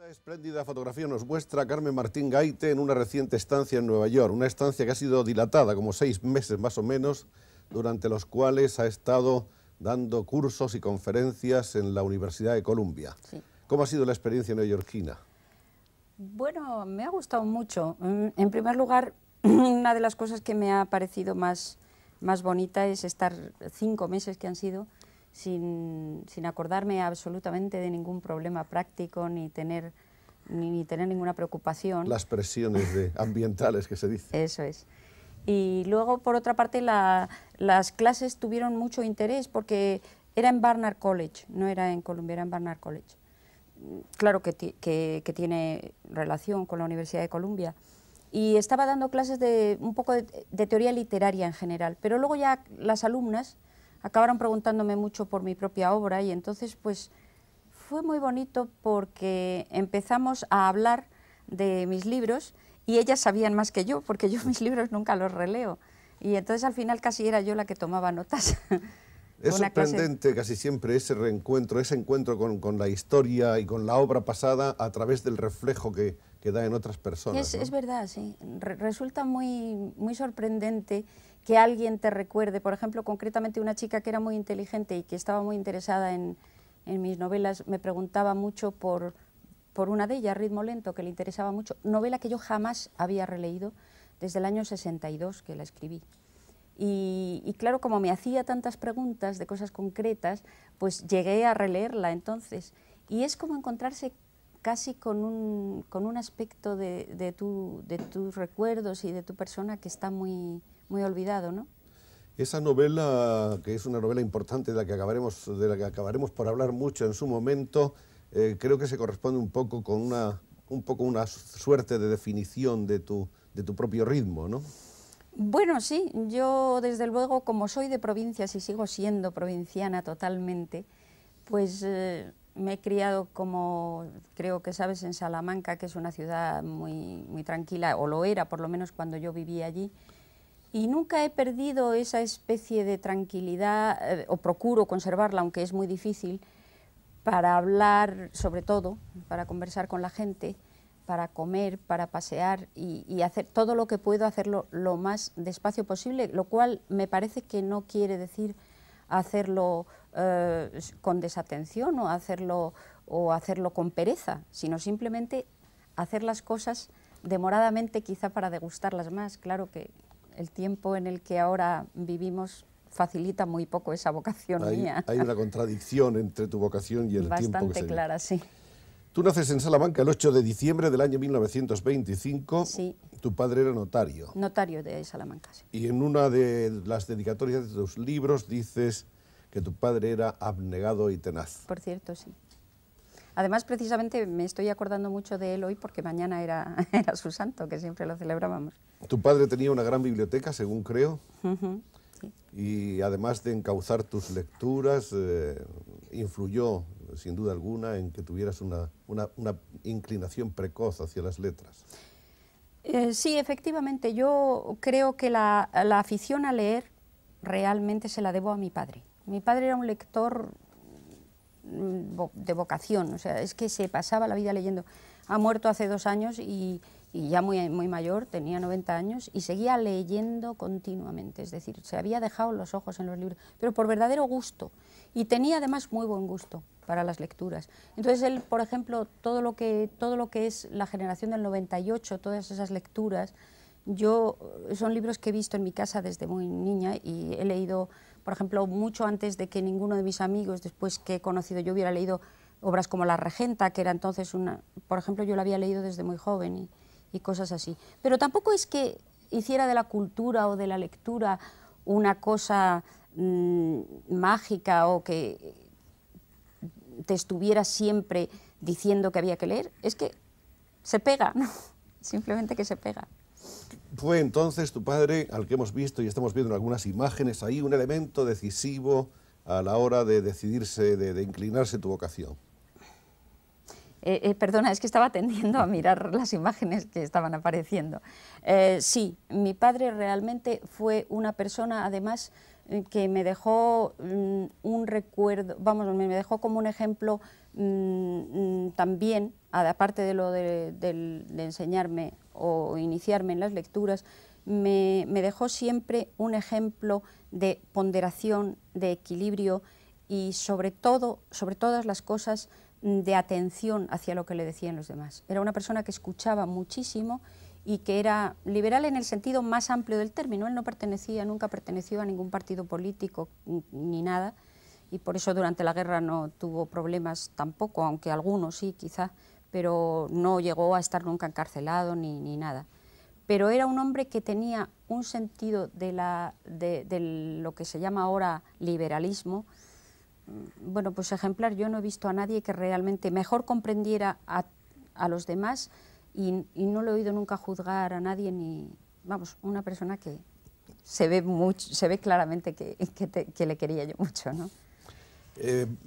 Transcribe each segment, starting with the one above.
Esta espléndida fotografía nos muestra a Carmen Martín Gaite en una reciente estancia en Nueva York, una estancia que ha sido dilatada, como 6 meses más o menos, durante los cuales ha estado dando cursos y conferencias en la Universidad de Columbia. Sí. ¿Cómo ha sido la experiencia neoyorquina? Bueno, me ha gustado mucho. En primer lugar, una de las cosas que me ha parecido más bonita es estar 5 meses que han sido sin acordarme absolutamente de ningún problema práctico ni tener ninguna preocupación. Las presiones ambientales que se dice. Eso es. Y luego, por otra parte, las clases tuvieron mucho interés porque era en Barnard College, no era en Columbia, era en Barnard College. Claro que tiene relación con la Universidad de Columbia. Y estaba dando clases de un poco de teoría literaria en general, pero luego ya las alumnas acabaron preguntándome mucho por mi propia obra y entonces pues fue muy bonito porque empezamos a hablar de mis libros y ellas sabían más que yo, porque yo mis libros nunca los releo. Y entonces al final casi era yo la que tomaba notas. Es sorprendente casi siempre ese reencuentro, ese encuentro con la historia y con la obra pasada a través del reflejo que da en otras personas. ¿No? Es verdad, sí. Resulta muy sorprendente que alguien te recuerde, por ejemplo, concretamente una chica que era muy inteligente y que estaba muy interesada en mis novelas, me preguntaba mucho por una de ellas, Ritmo Lento, que le interesaba mucho, novela que yo jamás había releído desde el año 62 que la escribí. Y claro, como me hacía tantas preguntas de cosas concretas, pues llegué a releerla entonces. Y es como encontrarse casi con un aspecto de tus recuerdos y de tu persona que está muy olvidado, ¿no? Esa novela, que es una novela importante de la que acabaremos por hablar mucho en su momento, creo que se corresponde un poco con una suerte de definición de tu propio ritmo, ¿no? Bueno, sí, yo desde luego, como soy de provincias y sigo siendo provinciana totalmente, pues me he criado, como creo que sabes, en Salamanca, que es una ciudad muy tranquila, o lo era por lo menos cuando yo vivía allí, y nunca he perdido esa especie de tranquilidad, o procuro conservarla, aunque es muy difícil, para hablar, sobre todo, para conversar con la gente, para comer, para pasear y hacer todo lo que puedo, hacerlo lo más despacio posible, lo cual me parece que no quiere decir hacerlo con desatención o hacerlo con pereza, sino simplemente hacer las cosas demoradamente, quizá para degustarlas más. Claro que el tiempo en el que ahora vivimos facilita muy poco esa vocación mía. Hay una contradicción entre tu vocación y el tiempo que se Bastante clara, sí. Tú naces en Salamanca el 8 de diciembre del año 1925. Sí. Tu padre era notario. Notario de Salamanca, sí. Y en una de las dedicatorias de tus libros dices que tu padre era abnegado y tenaz. Por cierto, sí. Además, precisamente me estoy acordando mucho de él hoy porque mañana era su santo, que siempre lo celebrábamos. Tu padre tenía una gran biblioteca, según creo, sí. Y además de encauzar tus lecturas, influyó, sin duda alguna, en que tuvieras una inclinación precoz hacia las letras. Sí, efectivamente, yo creo que la afición a leer realmente se la debo a mi padre. Mi padre era un lector de vocación, o sea, es que se pasaba la vida leyendo. Ha muerto hace 2 años y ya muy mayor, tenía 90 años, y seguía leyendo continuamente, es decir, se había dejado los ojos en los libros, pero por verdadero gusto, y tenía además muy buen gusto para las lecturas. Entonces él, por ejemplo, todo lo que es la generación del 98, todas esas lecturas, son libros que he visto en mi casa desde muy niña y he leído, por ejemplo, mucho antes de que ninguno de mis amigos, después que he conocido yo, hubiera leído obras como La Regenta, que era entonces por ejemplo, yo la había leído desde muy joven y cosas así. Pero tampoco es que hiciera de la cultura o de la lectura una cosa mágica o que te estuviera siempre diciendo que había que leer, es que se pega, ¿no? Simplemente que se pega. Fue entonces tu padre, al que hemos visto y estamos viendo en algunas imágenes ahí, un elemento decisivo a la hora de decidirse, de inclinarse tu vocación. Perdona, es que estaba tendiendo a mirar las imágenes que estaban apareciendo. Sí, mi padre realmente fue una persona, además, que me dejó un recuerdo, vamos, me dejó como un ejemplo también, aparte de lo de enseñarme o iniciarme en las lecturas, me dejó siempre un ejemplo de ponderación, de equilibrio y sobre todo, sobre todas las cosas, de atención hacia lo que le decían los demás. Era una persona que escuchaba muchísimo y que era liberal en el sentido más amplio del término. Él no pertenecía, nunca perteneció a ningún partido político ni nada, y por eso durante la guerra no tuvo problemas tampoco, aunque algunos sí, quizá, pero no llegó a estar nunca encarcelado ni nada. Pero era un hombre que tenía un sentido de lo que se llama ahora liberalismo, bueno, pues ejemplar. Yo no he visto a nadie que realmente mejor comprendiera a los demás y no lo he oído nunca juzgar a nadie, ni, vamos, una persona que se ve claramente que le quería yo mucho, ¿no?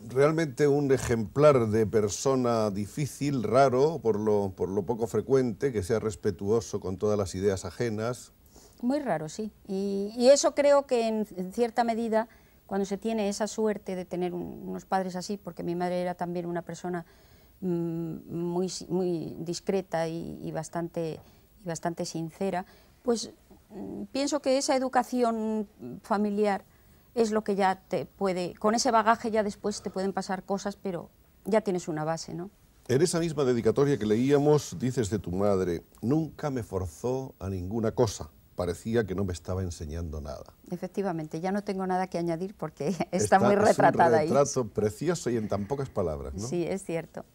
Realmente un ejemplar de persona difícil, raro, por lo poco frecuente, que sea respetuoso con todas las ideas ajenas. Muy raro, sí. Y eso creo que en cierta medida, cuando se tiene esa suerte de tener unos padres así, porque mi madre era también una persona muy discreta y bastante sincera, pues pienso que esa educación familiar es lo que ya te puede, con ese bagaje ya después te pueden pasar cosas, pero ya tienes una base, ¿no? En esa misma dedicatoria que leíamos, dices de tu madre: nunca me forzó a ninguna cosa, parecía que no me estaba enseñando nada. Efectivamente, ya no tengo nada que añadir porque está muy retratada ahí. Es un retrato precioso y en tan pocas palabras, ¿no? Sí, es cierto,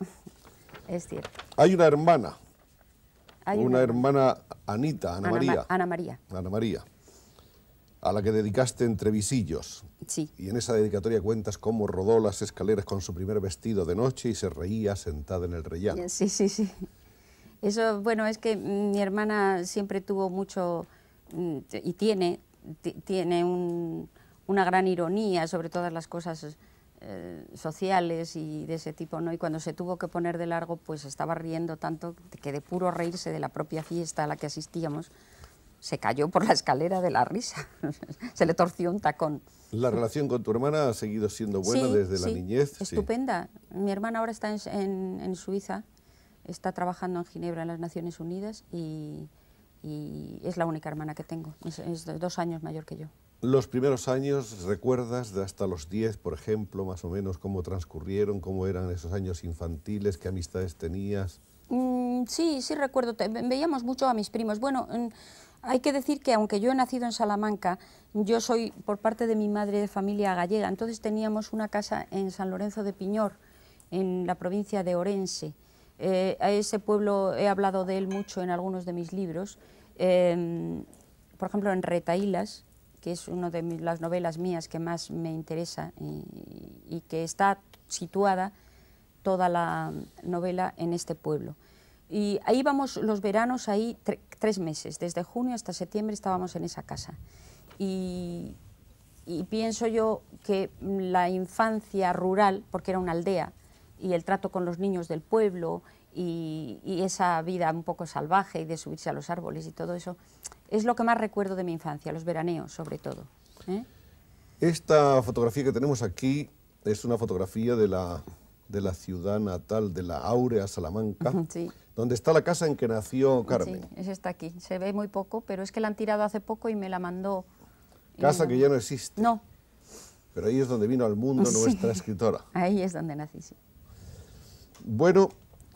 es cierto. Hay una hermana, una hermana Anita, Ana María. Ana María, a la que dedicaste Entrevisillos. Sí. Y en esa dedicatoria cuentas cómo rodó las escaleras con su primer vestido de noche y se reía sentada en el rellano. Sí, sí, sí. Eso, bueno, es que mi hermana siempre tuvo mucho, y tiene una gran ironía sobre todas las cosas sociales y de ese tipo, ¿no? Y cuando se tuvo que poner de largo, pues estaba riendo tanto que de puro reírse de la propia fiesta a la que asistíamos, se cayó por la escalera de la risa, se le torció un tacón. ¿La relación con tu hermana ha seguido siendo buena desde la niñez? Estupenda. Sí. Mi hermana ahora está en Suiza, está trabajando en Ginebra, en las Naciones Unidas, y es la única hermana que tengo, es 2 años mayor que yo. ¿Los primeros años recuerdas, de hasta los 10, por ejemplo, más o menos, cómo transcurrieron, cómo eran esos años infantiles, qué amistades tenías? Sí, sí recuerdo, veíamos mucho a mis primos. Bueno, hay que decir que aunque yo he nacido en Salamanca, yo soy por parte de mi madre de familia gallega, entonces teníamos una casa en San Lorenzo de Piñor, en la provincia de Orense. A ese pueblo he hablado de él mucho en algunos de mis libros, por ejemplo en Retahílas, que es una de las novelas mías que más me interesa y que está situada toda la novela en este pueblo. Y ahí íbamos los veranos, ahí 3 meses, desde junio hasta septiembre estábamos en esa casa. Y pienso yo que la infancia rural, porque era una aldea, y el trato con los niños del pueblo, y esa vida un poco salvaje y de subirse a los árboles y todo eso, es lo que más recuerdo de mi infancia, los veraneos sobre todo. Esta fotografía que tenemos aquí es una fotografía de la ciudad natal de la áurea Salamanca, sí, donde está la casa en que nació Carmen. Sí, es esta aquí, se ve muy poco, pero es que la han tirado hace poco y me la mandó. Casa que ya no existe. No. Pero ahí es donde vino al mundo nuestra escritora. Ahí es donde nací, sí. Bueno,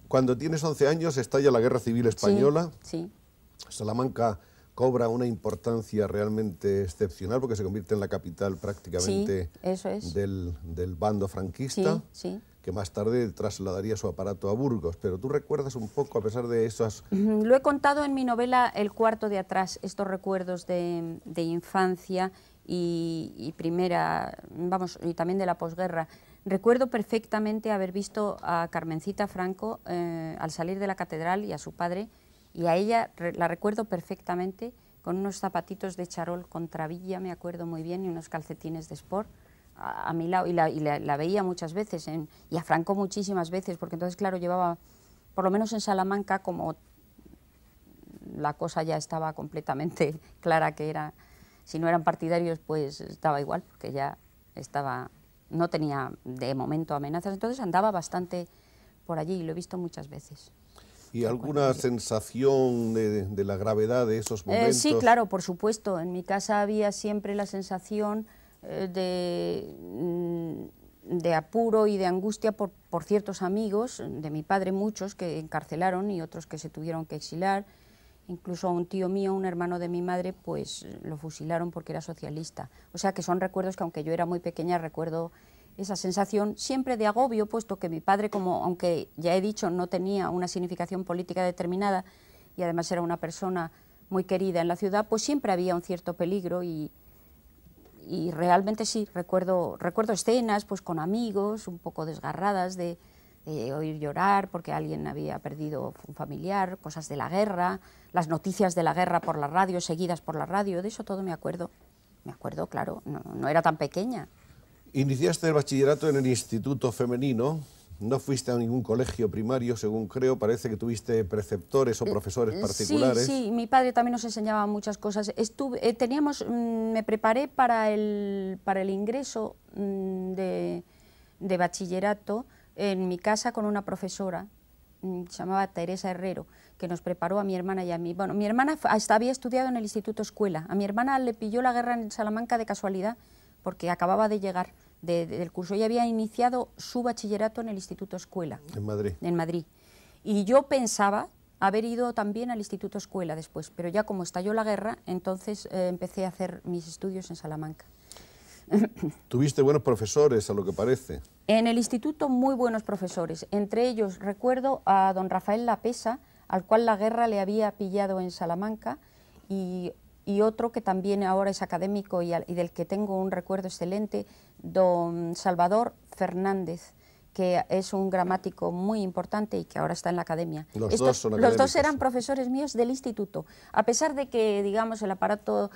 cuando tienes 11 años estalla la Guerra Civil Española. Sí, sí. Salamanca cobra una importancia realmente excepcional porque se convierte en la capital prácticamente eso es. del bando franquista, sí. que más tarde trasladaría su aparato a Burgos. Pero tú recuerdas un poco, a pesar de esas... Lo he contado en mi novela El cuarto de atrás, estos recuerdos de infancia y primera, vamos, y también de la posguerra. Recuerdo perfectamente haber visto a Carmencita Franco al salir de la catedral y a su padre, y a ella la recuerdo perfectamente con unos zapatitos de charol con trabilla, me acuerdo muy bien, y unos calcetines de sport a mi lado, y la veía muchas veces, y a Franco muchísimas veces, porque entonces, claro, llevaba, por lo menos en Salamanca, como la cosa ya estaba completamente clara que era Si no eran partidarios, pues estaba igual, porque ya no tenía de momento amenazas, entonces andaba bastante por allí y lo he visto muchas veces. ¿Y alguna sensación de la gravedad de esos momentos? Sí, claro, por supuesto. En mi casa había siempre la sensación de apuro y de angustia por ciertos amigos, de mi padre muchos que encarcelaron y otros que se tuvieron que exilar. Incluso a un tío mío, un hermano de mi madre, pues lo fusilaron porque era socialista. O sea que son recuerdos que, aunque yo era muy pequeña, recuerdo esa sensación siempre de agobio, puesto que mi padre, como aunque ya he dicho, no tenía una significación política determinada y además era una persona muy querida en la ciudad, pues siempre había un cierto peligro y realmente sí, recuerdo escenas pues con amigos un poco desgarradas de oír llorar porque alguien había perdido un familiar, cosas de la guerra, las noticias de la guerra por la radio, seguidas por la radio, de eso todo me acuerdo, claro, no era tan pequeña. Iniciaste el bachillerato en el Instituto Femenino, no fuiste a ningún colegio primario, según creo, parece que tuviste preceptores o profesores particulares. Sí, mi padre también nos enseñaba muchas cosas. Me preparé para el ingreso de bachillerato en mi casa con una profesora, se llamaba Teresa Herrero, que nos preparó a mi hermana y a mí. Bueno, mi hermana había estudiado en el Instituto Escuela, a mi hermana le pilló la guerra en Salamanca de casualidad, porque acababa de llegar del curso. Ella había iniciado su bachillerato en el Instituto Escuela. En Madrid. En Madrid. Y yo pensaba haber ido también al Instituto Escuela después, pero ya como estalló la guerra, entonces empecé a hacer mis estudios en Salamanca. Tuviste buenos profesores, a lo que parece. En el instituto muy buenos profesores. Entre ellos recuerdo a don Rafael Lapesa, al cual la guerra le había pillado en Salamanca, y otro que también ahora es académico y del que tengo un recuerdo excelente, don Salvador Fernández, que es un gramático muy importante y que ahora está en la academia. Los dos eran profesores míos del instituto, a pesar de que, digamos, el aparato,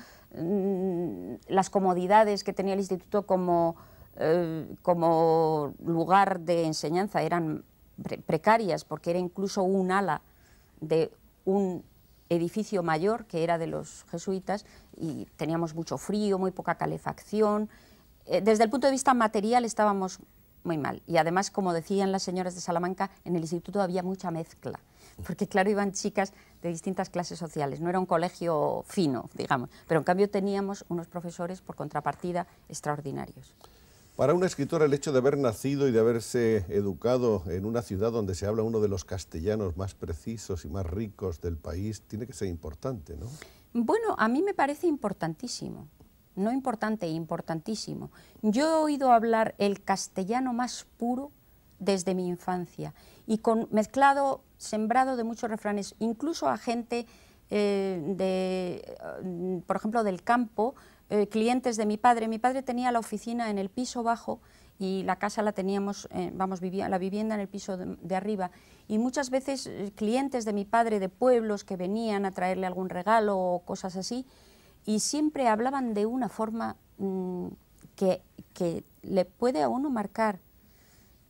las comodidades que tenía el instituto como lugar de enseñanza eran precarias, porque era incluso un ala de un edificio mayor que era de los jesuitas y teníamos mucho frío, muy poca calefacción. Desde el punto de vista material estábamos muy mal y además, como decían las señoras de Salamanca, en el instituto había mucha mezcla, porque claro, iban chicas de distintas clases sociales, no era un colegio fino, digamos, pero en cambio teníamos unos profesores por contrapartida extraordinarios. Para una escritora, el hecho de haber nacido y de haberse educado en una ciudad donde se habla uno de los castellanos más precisos y más ricos del país, tiene que ser importante, ¿no? Bueno, a mí me parece importantísimo, no importante, importantísimo. Yo he oído hablar el castellano más puro desde mi infancia y mezclado, sembrado de muchos refranes, incluso a gente por ejemplo, del campo, clientes de mi padre. Mi padre tenía la oficina en el piso bajo y la casa la teníamos, la vivienda en el piso de arriba. Y muchas veces clientes de mi padre de pueblos que venían a traerle algún regalo o cosas así, y siempre hablaban de una forma que le puede a uno marcar.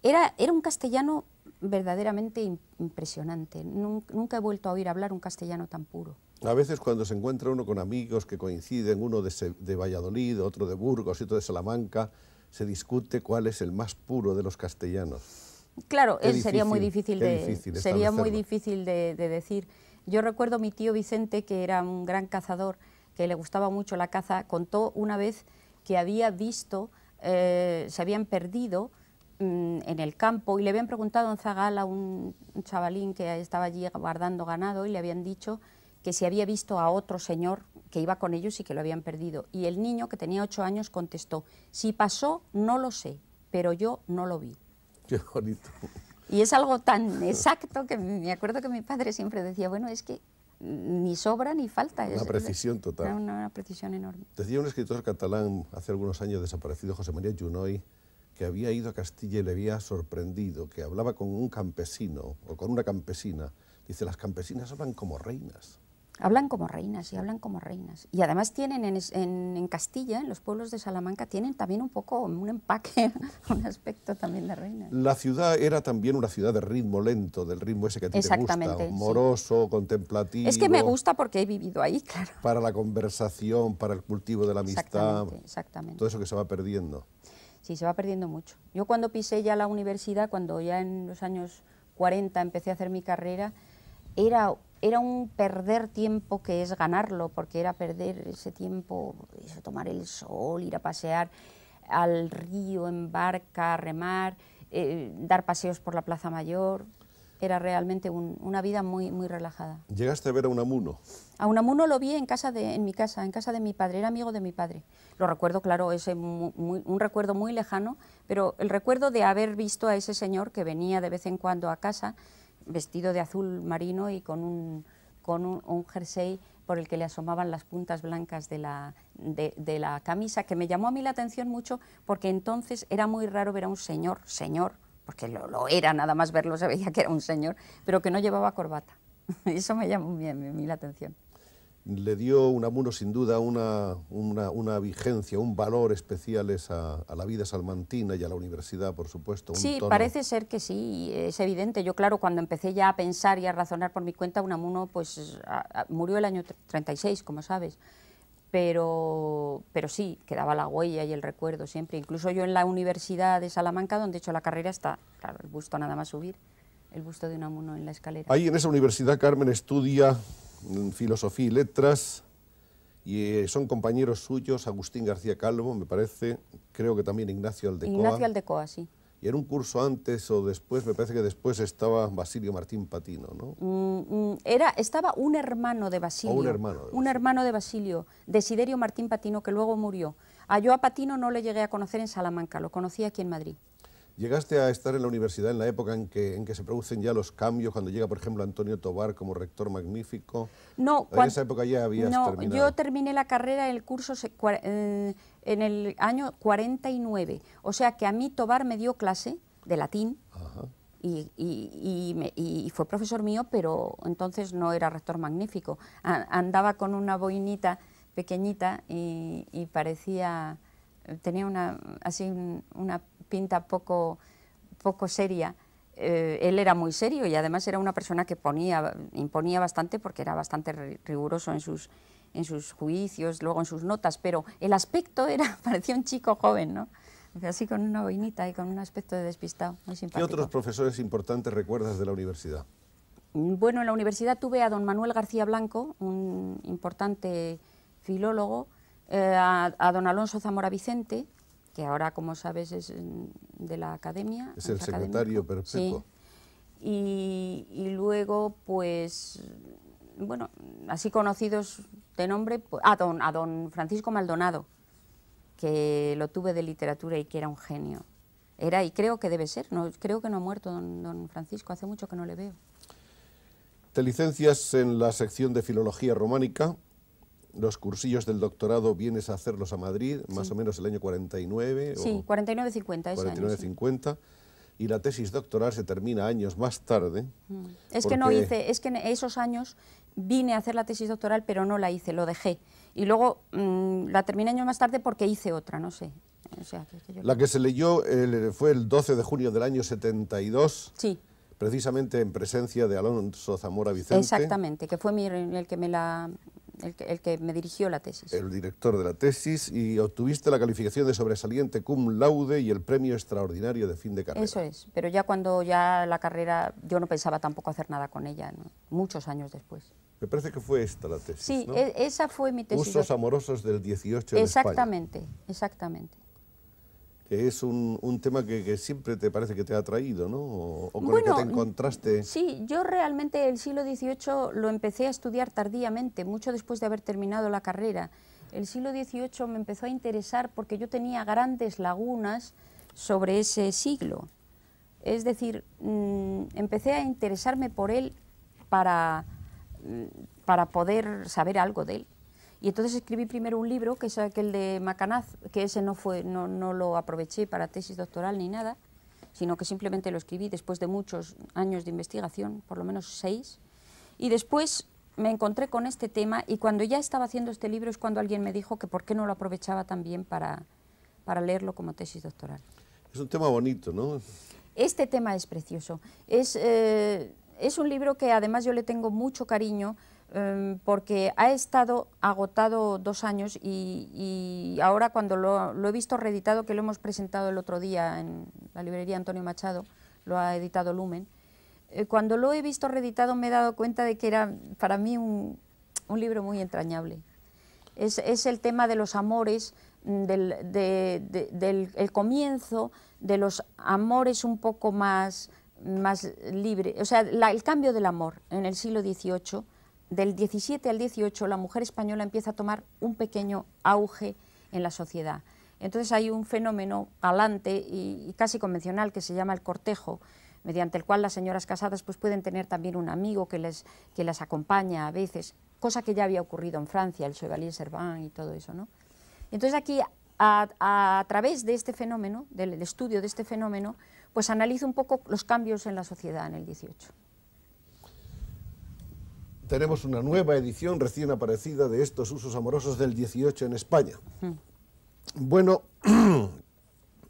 Era un castellano verdaderamente impresionante. Nunca he vuelto a oír hablar un castellano tan puro. A veces cuando se encuentra uno con amigos que coinciden, uno de Valladolid, otro de Burgos y otro de Salamanca, se discute cuál es el más puro de los castellanos. Claro, sería muy difícil de decir. Yo recuerdo a mi tío Vicente, que era un gran cazador, que le gustaba mucho la caza, contó una vez que había visto, se habían perdido en el campo y le habían preguntado en Zagala, un chavalín que estaba allí guardando ganado, y le habían dicho que si había visto a otro señor que iba con ellos y que lo habían perdido. Y el niño, que tenía 8 años, contestó: si pasó, no lo sé, pero yo no lo vi. Qué bonito. Y es algo tan exacto que me acuerdo que mi padre siempre decía, bueno, es que ni sobra ni falta. Una precisión total. Una precisión enorme. Decía un escritor catalán hace algunos años desaparecido, José María Junoy, que había ido a Castilla y le había sorprendido, que hablaba con un campesino o con una campesina. Dice, las campesinas hablan como reinas. Hablan como reinas y hablan como reinas. Y además tienen en Castilla, en los pueblos de Salamanca, tienen también un poco un empaque, un aspecto también de reinas. La ciudad era también una ciudad de ritmo lento, del ritmo ese que a ti te gusta, moroso, contemplativo. Es que me gusta porque he vivido ahí, claro. Para la conversación, para el cultivo de la amistad, exactamente. Todo eso que se va perdiendo. Sí, se va perdiendo mucho. Yo cuando pisé ya la universidad, cuando ya en los años 40 empecé a hacer mi carrera, era un perder tiempo que es ganarlo, porque era perder ese tiempo, eso, tomar el sol, ir a pasear al río en barca, remar, dar paseos por la Plaza Mayor. Era realmente una vida muy, muy relajada. ¿Llegaste a ver a Unamuno? A Unamuno lo vi en mi casa, en casa de mi padre, era amigo de mi padre. Lo recuerdo, claro, un recuerdo muy lejano, pero el recuerdo de haber visto a ese señor que venía de vez en cuando a casa, vestido de azul marino y con un jersey por el que le asomaban las puntas blancas de la camisa, que me llamó a mí la atención mucho porque entonces era muy raro ver a un señor, porque lo era, nada más verlo se veía que era un señor, pero que no llevaba corbata. Eso me llamó a mí la atención. Le dio Unamuno sin duda una vigencia, un valor especiales a la vida salmantina y a la universidad, por supuesto. Sí, parece ser que sí, es evidente. Yo, claro, cuando empecé ya a pensar y a razonar por mi cuenta, Unamuno pues, murió el año 36, como sabes, pero sí, quedaba la huella y el recuerdo siempre. Incluso yo en la Universidad de Salamanca, donde he hecho la carrera, está, claro, el busto nada más subir, el busto de Unamuno en la escalera. Ahí en esa universidad Carmen estudia Filosofía y Letras, y son compañeros suyos Agustín García Calvo, me parece, creo que también Ignacio Aldecoa. Ignacio Aldecoa, sí. Y en un curso antes o después, me parece que después estaba Basilio Martín Patino, ¿no? Estaba un hermano de Basilio. Un hermano de Basilio, Desiderio Martín Patino, que luego murió. Yo a Patino no le llegué a conocer en Salamanca, lo conocí aquí en Madrid. ¿Llegaste a estar en la universidad en la época en que se producen ya los cambios, cuando llega, por ejemplo, Antonio Tobar como rector magnífico? No, en esa época ya habías terminado. Yo terminé la carrera, el curso en el año 49, o sea que a mí Tobar me dio clase de latín. Ajá. Y fue profesor mío, pero entonces no era rector magnífico. Andaba con una boinita pequeñita y parecía, tenía una pinta poco seria. Él era muy serio y además era una persona que imponía bastante porque era bastante riguroso en sus juicios, luego en sus notas, pero el aspecto parecía un chico joven, ¿no? Así con una boinita y con un aspecto de despistado, muy simpático. ¿Qué otros profesores importantes recuerdas de la universidad? Bueno, en la universidad tuve a don Manuel García Blanco, un importante filólogo, a don Alonso Zamora Vicente, que ahora, como sabes, es de la academia. Es el secretario perpetuo. Sí. Y luego, pues, bueno, así conocidos de nombre, pues, a don Francisco Maldonado, que lo tuve de literatura y que era un genio. Era, y creo que debe ser, creo que no ha muerto don Francisco, hace mucho que no le veo. Te licencias en la sección de Filología Románica. Los cursillos del doctorado vienes a hacerlos a Madrid, sí, más o menos el año 49. Sí, 49-50 ese 49-50. Sí. Y la tesis doctoral se termina años más tarde. Es que no hice, es que en esos años vine a hacer la tesis doctoral, pero no la hice, lo dejé. Y luego la terminé años más tarde porque hice otra, no sé. O sea, la que se leyó fue el 12 de junio del año 72. Sí. Precisamente en presencia de Alonso Zamora Vicente. Exactamente, que fue el que me dirigió la tesis. El director de la tesis, y obtuviste la calificación de sobresaliente cum laude y el premio extraordinario de fin de carrera. Eso es, pero ya cuando la carrera, yo no pensaba tampoco hacer nada con ella, ¿no? Muchos años después. Me parece que fue esta la tesis, sí, ¿no? Esa fue mi tesis. Usos amorosos del 18 en exactamente, España. Exactamente. Que es un tema que siempre te parece que te ha atraído, ¿no? O con el que te encontraste. Sí, yo realmente el siglo XVIII lo empecé a estudiar tardíamente, mucho después de haber terminado la carrera. El siglo XVIII me empezó a interesar porque yo tenía grandes lagunas sobre ese siglo. Es decir, empecé a interesarme por él para poder saber algo de él. Y entonces escribí primero un libro, que es aquel de Macanaz, que ese no lo aproveché para tesis doctoral ni nada, sino que simplemente lo escribí después de muchos años de investigación, por lo menos 6. Y después me encontré con este tema y cuando ya estaba haciendo este libro es cuando alguien me dijo que por qué no lo aprovechaba también para leerlo como tesis doctoral. Es un tema bonito, ¿no? Este tema es precioso. Es un libro que además yo le tengo mucho cariño porque ha estado agotado 2 años y ahora cuando lo he visto reeditado, que lo hemos presentado el otro día en la librería Antonio Machado, lo ha editado Lumen, cuando lo he visto reeditado me he dado cuenta de que era para mí un libro muy entrañable. Es el tema de los amores, del el comienzo de los amores un poco más libre, o sea, el cambio del amor en el siglo XVIII, del XVII al XVIII, la mujer española empieza a tomar un pequeño auge en la sociedad. Entonces hay un fenómeno galante y casi convencional que se llama el cortejo, mediante el cual las señoras casadas pues, pueden tener también un amigo que las acompaña a veces, cosa que ya había ocurrido en Francia, el Chevalier Servan y todo eso, ¿no? Entonces aquí, a través de este fenómeno, del estudio de este fenómeno, pues analizo un poco los cambios en la sociedad en el XVIII. Tenemos una nueva edición recién aparecida de estos usos amorosos del XVIII en España. Bueno,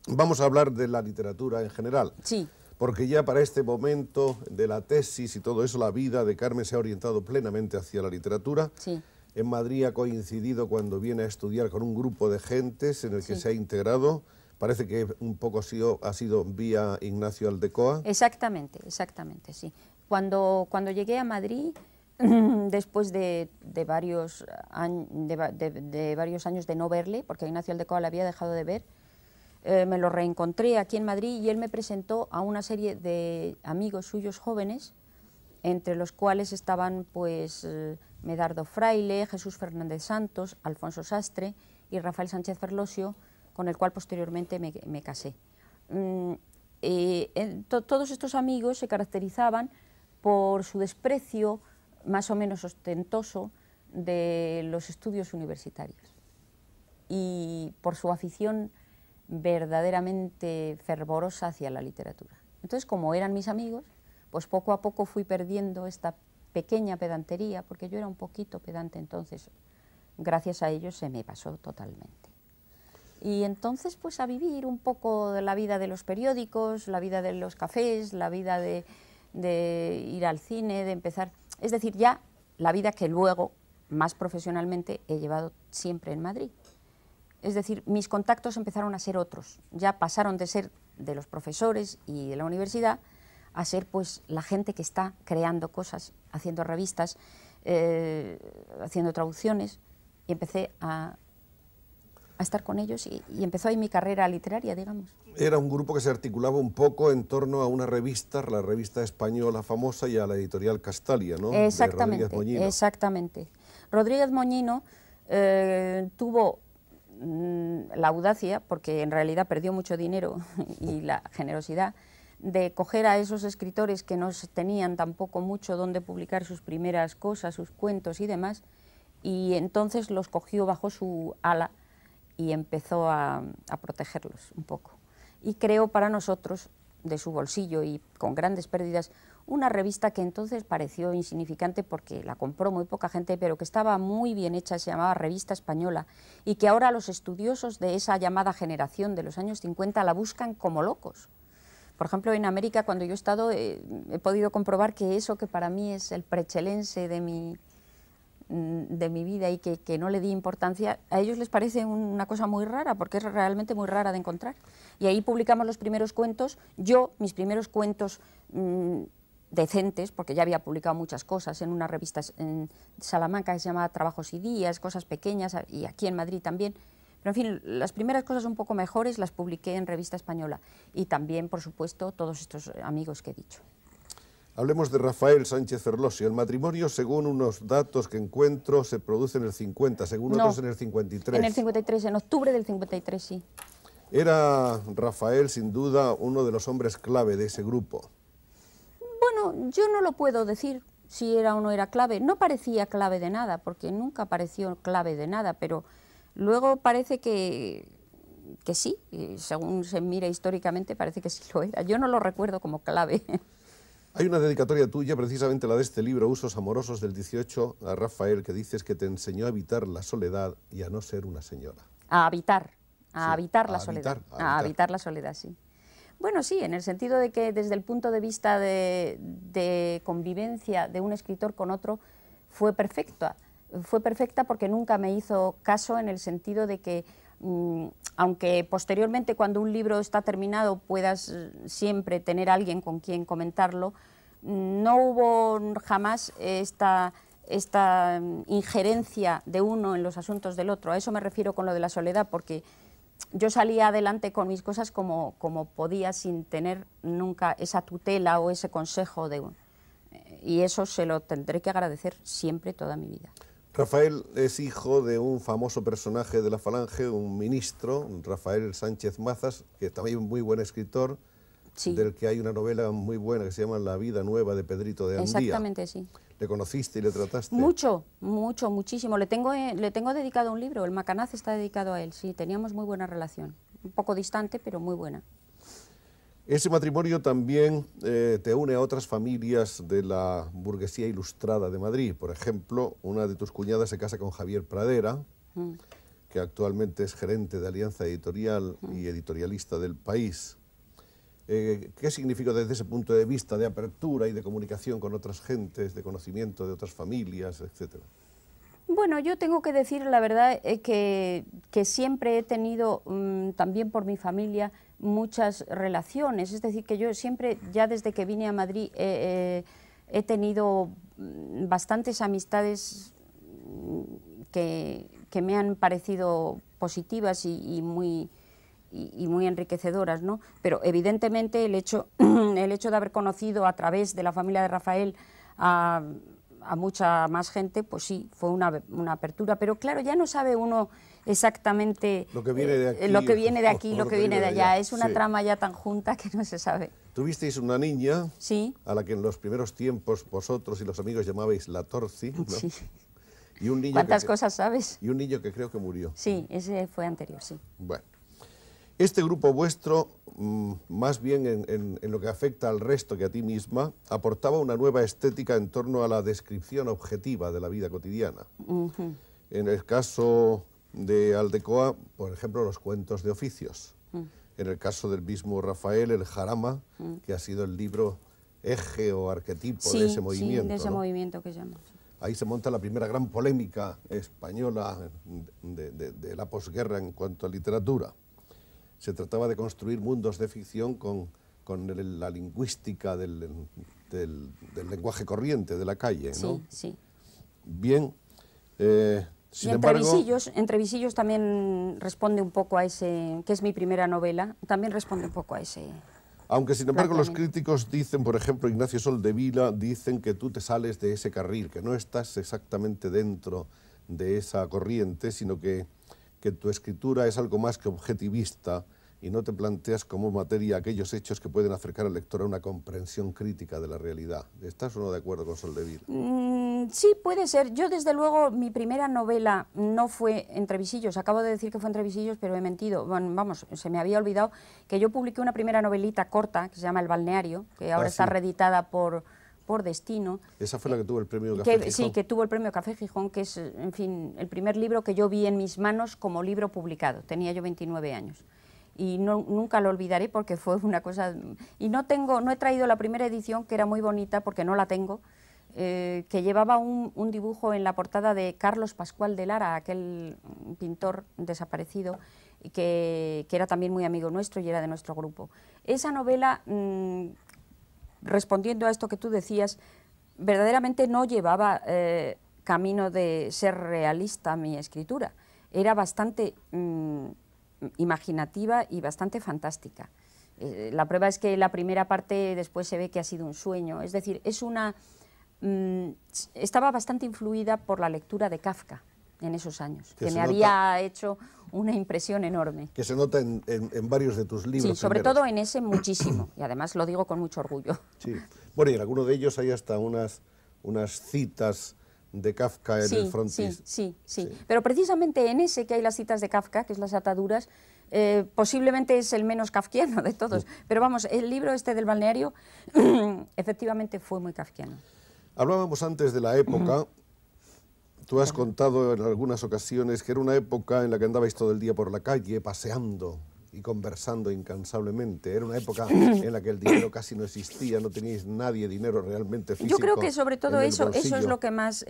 vamos a hablar de la literatura en general. Sí. Porque ya para este momento de la tesis y todo eso, la vida de Carmen se ha orientado plenamente hacia la literatura. Sí. En Madrid ha coincidido cuando viene a estudiar con un grupo de gentes en el que se ha integrado. Parece que un poco ha sido vía Ignacio Aldecoa. Exactamente, exactamente, sí. Cuando llegué a Madrid, después de varios años de no verle, porque Ignacio Aldecoa le había dejado de ver, me lo reencontré aquí en Madrid y él me presentó a una serie de amigos suyos jóvenes, entre los cuales estaban pues Medardo Fraile, Jesús Fernández Santos, Alfonso Sastre y Rafael Sánchez Ferlosio, con el cual posteriormente me casé. Todos estos amigos se caracterizaban por su desprecio más o menos ostentoso de los estudios universitarios y por su afición verdaderamente fervorosa hacia la literatura. Entonces, como eran mis amigos, pues poco a poco fui perdiendo esta pequeña pedantería, porque yo era un poquito pedante entonces, gracias a ellos se me pasó totalmente. Y entonces, pues a vivir un poco de la vida de los periódicos, la vida de los cafés, la vida de ir al cine, de empezar, es decir, ya la vida que luego, más profesionalmente, he llevado siempre en Madrid. Es decir, mis contactos empezaron a ser otros, ya pasaron de ser de los profesores y de la universidad a ser pues la gente que está creando cosas, haciendo revistas, haciendo traducciones, y empecé a estar con ellos y empezó ahí mi carrera literaria, digamos. Era un grupo que se articulaba un poco en torno a una revista, la revista española famosa, y a la editorial Castalia, ¿no? Exactamente, de Rodríguez Moñino. Exactamente. Rodríguez Moñino tuvo la audacia, porque en realidad perdió mucho dinero y la generosidad, de coger a esos escritores que no tenían tampoco mucho donde publicar sus primeras cosas, sus cuentos y demás, y entonces los cogió bajo su ala y empezó a protegerlos un poco. Y creó para nosotros, de su bolsillo y con grandes pérdidas, una revista que entonces pareció insignificante porque la compró muy poca gente, pero que estaba muy bien hecha, se llamaba Revista Española, y que ahora los estudiosos de esa llamada generación de los años 50 la buscan como locos. Por ejemplo, en América, cuando yo he estado, he podido comprobar que eso que para mí es el prechelense de mi vida y que no le di importancia, a ellos les parece una cosa muy rara, porque es realmente muy rara de encontrar. Y ahí publicamos los primeros cuentos, mis primeros cuentos decentes, porque ya había publicado muchas cosas en una revista en Salamanca que se llamaba Trabajos y Días, cosas pequeñas, y aquí en Madrid también. Pero en fin, las primeras cosas un poco mejores las publiqué en Revista Española, y también, por supuesto, todos estos amigos que he dicho. Hablemos de Rafael Sánchez Ferlosio. El matrimonio, según unos datos que encuentro, se produce en el 50, según otros en el 53. En el 53, en octubre del 53, sí. Era Rafael, sin duda, uno de los hombres clave de ese grupo. Bueno, yo no lo puedo decir si era o no era clave. No parecía clave de nada, porque nunca pareció clave de nada, pero luego parece que sí, y según se mira históricamente, parece que sí lo era. Yo no lo recuerdo como clave. Hay una dedicatoria tuya, precisamente la de este libro, Usos amorosos del 18, a Rafael, que dices que te enseñó a evitar la soledad y a no ser una señora. A habitar Sí, la soledad. A habitar. habitar la soledad, sí. Bueno, sí, en el sentido de que desde el punto de vista de convivencia de un escritor con otro fue perfecta. Fue perfecta porque nunca me hizo caso en el sentido de que, aunque posteriormente cuando un libro está terminado puedas siempre tener a alguien con quien comentarlo, no hubo jamás esta injerencia de uno en los asuntos del otro. A eso me refiero con lo de la soledad, porque yo salía adelante con mis cosas como podía, sin tener nunca esa tutela o ese consejo de uno. Y eso se lo tendré que agradecer siempre, toda mi vida. Rafael es hijo de un famoso personaje de la Falange, un ministro, Rafael Sánchez Mazas, que también es un muy buen escritor, Sí. del que hay una novela muy buena que se llama La vida nueva de Pedrito de Andía. Exactamente, sí. ¿Le conociste y le trataste? Mucho, mucho, muchísimo. Le tengo dedicado un libro, El Macanaz está dedicado a él, sí, teníamos muy buena relación. Un poco distante, pero muy buena. Ese matrimonio también te une a otras familias de la burguesía ilustrada de Madrid. Por ejemplo, una de tus cuñadas se casa con Javier Pradera, que actualmente es gerente de Alianza Editorial y editorialista del País. ¿Qué significa desde ese punto de vista de apertura y de comunicación con otras gentes, de conocimiento de otras familias, etcétera? Bueno, yo tengo que decir la verdad que siempre he tenido, también por mi familia, muchas relaciones. Es decir, que yo siempre, ya desde que vine a Madrid, he tenido bastantes amistades que me han parecido positivas y muy enriquecedoras, ¿no? Pero evidentemente el hecho de haber conocido a través de la familia de Rafael a mucha más gente, pues sí, fue una apertura, pero claro, ya no sabe uno exactamente lo que viene de aquí, lo que viene de aquí, lo que viene de allá. Es una sí. trama ya tan junta que no se sabe. Tuvisteis una niña, Sí. a la que en los primeros tiempos vosotros y los amigos llamabais la Torci, ¿no? Sí. Y un niño ¿Cuántas cosas sabes? Y un niño que creo que murió. Sí, ese fue anterior, sí. Bueno, este grupo vuestro, más bien en lo que afecta al resto que a ti misma, aportaba una nueva estética en torno a la descripción objetiva de la vida cotidiana. En el caso de Aldecoa, por ejemplo, los cuentos de oficios. En el caso del mismo Rafael, el Jarama, que ha sido el libro eje o arquetipo de ese movimiento. Sí, de ese ¿no? movimiento que llaman. Sí. Ahí se monta la primera gran polémica española de la posguerra en cuanto a literatura. Se trataba de construir mundos de ficción con la lingüística del lenguaje corriente de la calle, ¿no? Sí, sí. Bien, sin y embargo... Entre visillos también responde un poco a ese, que es mi primera novela, también responde un poco a ese... Aunque, sin embargo, los críticos dicen, por ejemplo, Ignacio Soldevila, dicen que tú te sales de ese carril, que no estás exactamente dentro de esa corriente, sino que tu escritura es algo más que objetivista y no te planteas como materia aquellos hechos que pueden acercar al lector a una comprensión crítica de la realidad. ¿Estás o no de acuerdo con Soldevila? Sí, puede ser. Yo, desde luego, mi primera novela no fue Entre visillos. Acabo de decir que fue Entre visillos, pero he mentido. Bueno, vamos, se me había olvidado que yo publiqué una primera novelita corta que se llama El balneario, que ahora está reeditada por Destino. Esa fue la que tuvo el premio Café Gijón. Sí, que tuvo el premio Café Gijón, que es, en fin, el primer libro que yo vi en mis manos como libro publicado. Tenía yo 29 años. Y nunca lo olvidaré porque fue una cosa... Y no he traído la primera edición, que era muy bonita, porque no la tengo, que llevaba un dibujo en la portada de Carlos Pascual de Lara, aquel pintor desaparecido, que era también muy amigo nuestro y era de nuestro grupo. Esa novela, respondiendo a esto que tú decías, verdaderamente no llevaba camino de ser realista mi escritura. Era bastante imaginativa y bastante fantástica. La prueba es que la primera parte después se ve que ha sido un sueño. Es decir, estaba bastante influida por la lectura de Kafka en esos años, que me había hecho una impresión enorme. Que se nota en varios de tus libros. Sí, sobre todo en ese muchísimo, y además lo digo con mucho orgullo. Sí. Bueno, y en alguno de ellos hay hasta unas citas de Kafka en el frontis. Sí. Pero precisamente en ese que hay las citas de Kafka, que es Las ataduras, Posiblemente es el menos kafkiano de todos, pero vamos, el libro este del balneario efectivamente fue muy kafkiano. Hablábamos antes de la época. Tú has contado en algunas ocasiones que era una época en la que andabais todo el día por la calle, paseando y conversando incansablemente. Era una época en la que el dinero casi no existía, no teníais nadie dinero realmente físico. Yo creo que sobre todo eso es lo que más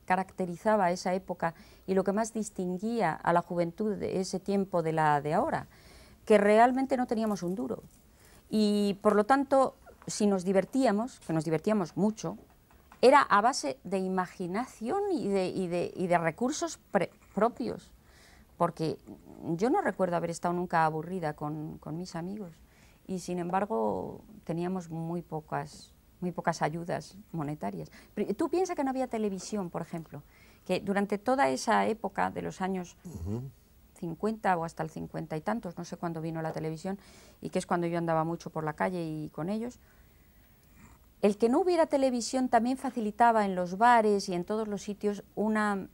caracterizaba esa época y lo que más distinguía a la juventud de ese tiempo de la de ahora, que realmente no teníamos un duro. Y por lo tanto, si nos divertíamos, que nos divertíamos mucho, era a base de imaginación y de recursos propios, porque yo no recuerdo haber estado nunca aburrida con mis amigos y sin embargo teníamos muy pocas ayudas monetarias. Pero tú piensas que no había televisión, por ejemplo, que durante toda esa época de los años 50 o hasta el 50 y tantos, no sé cuándo vino la televisión, y que es cuando yo andaba mucho por la calle y con ellos, el que no hubiera televisión también facilitaba en los bares y en todos los sitios una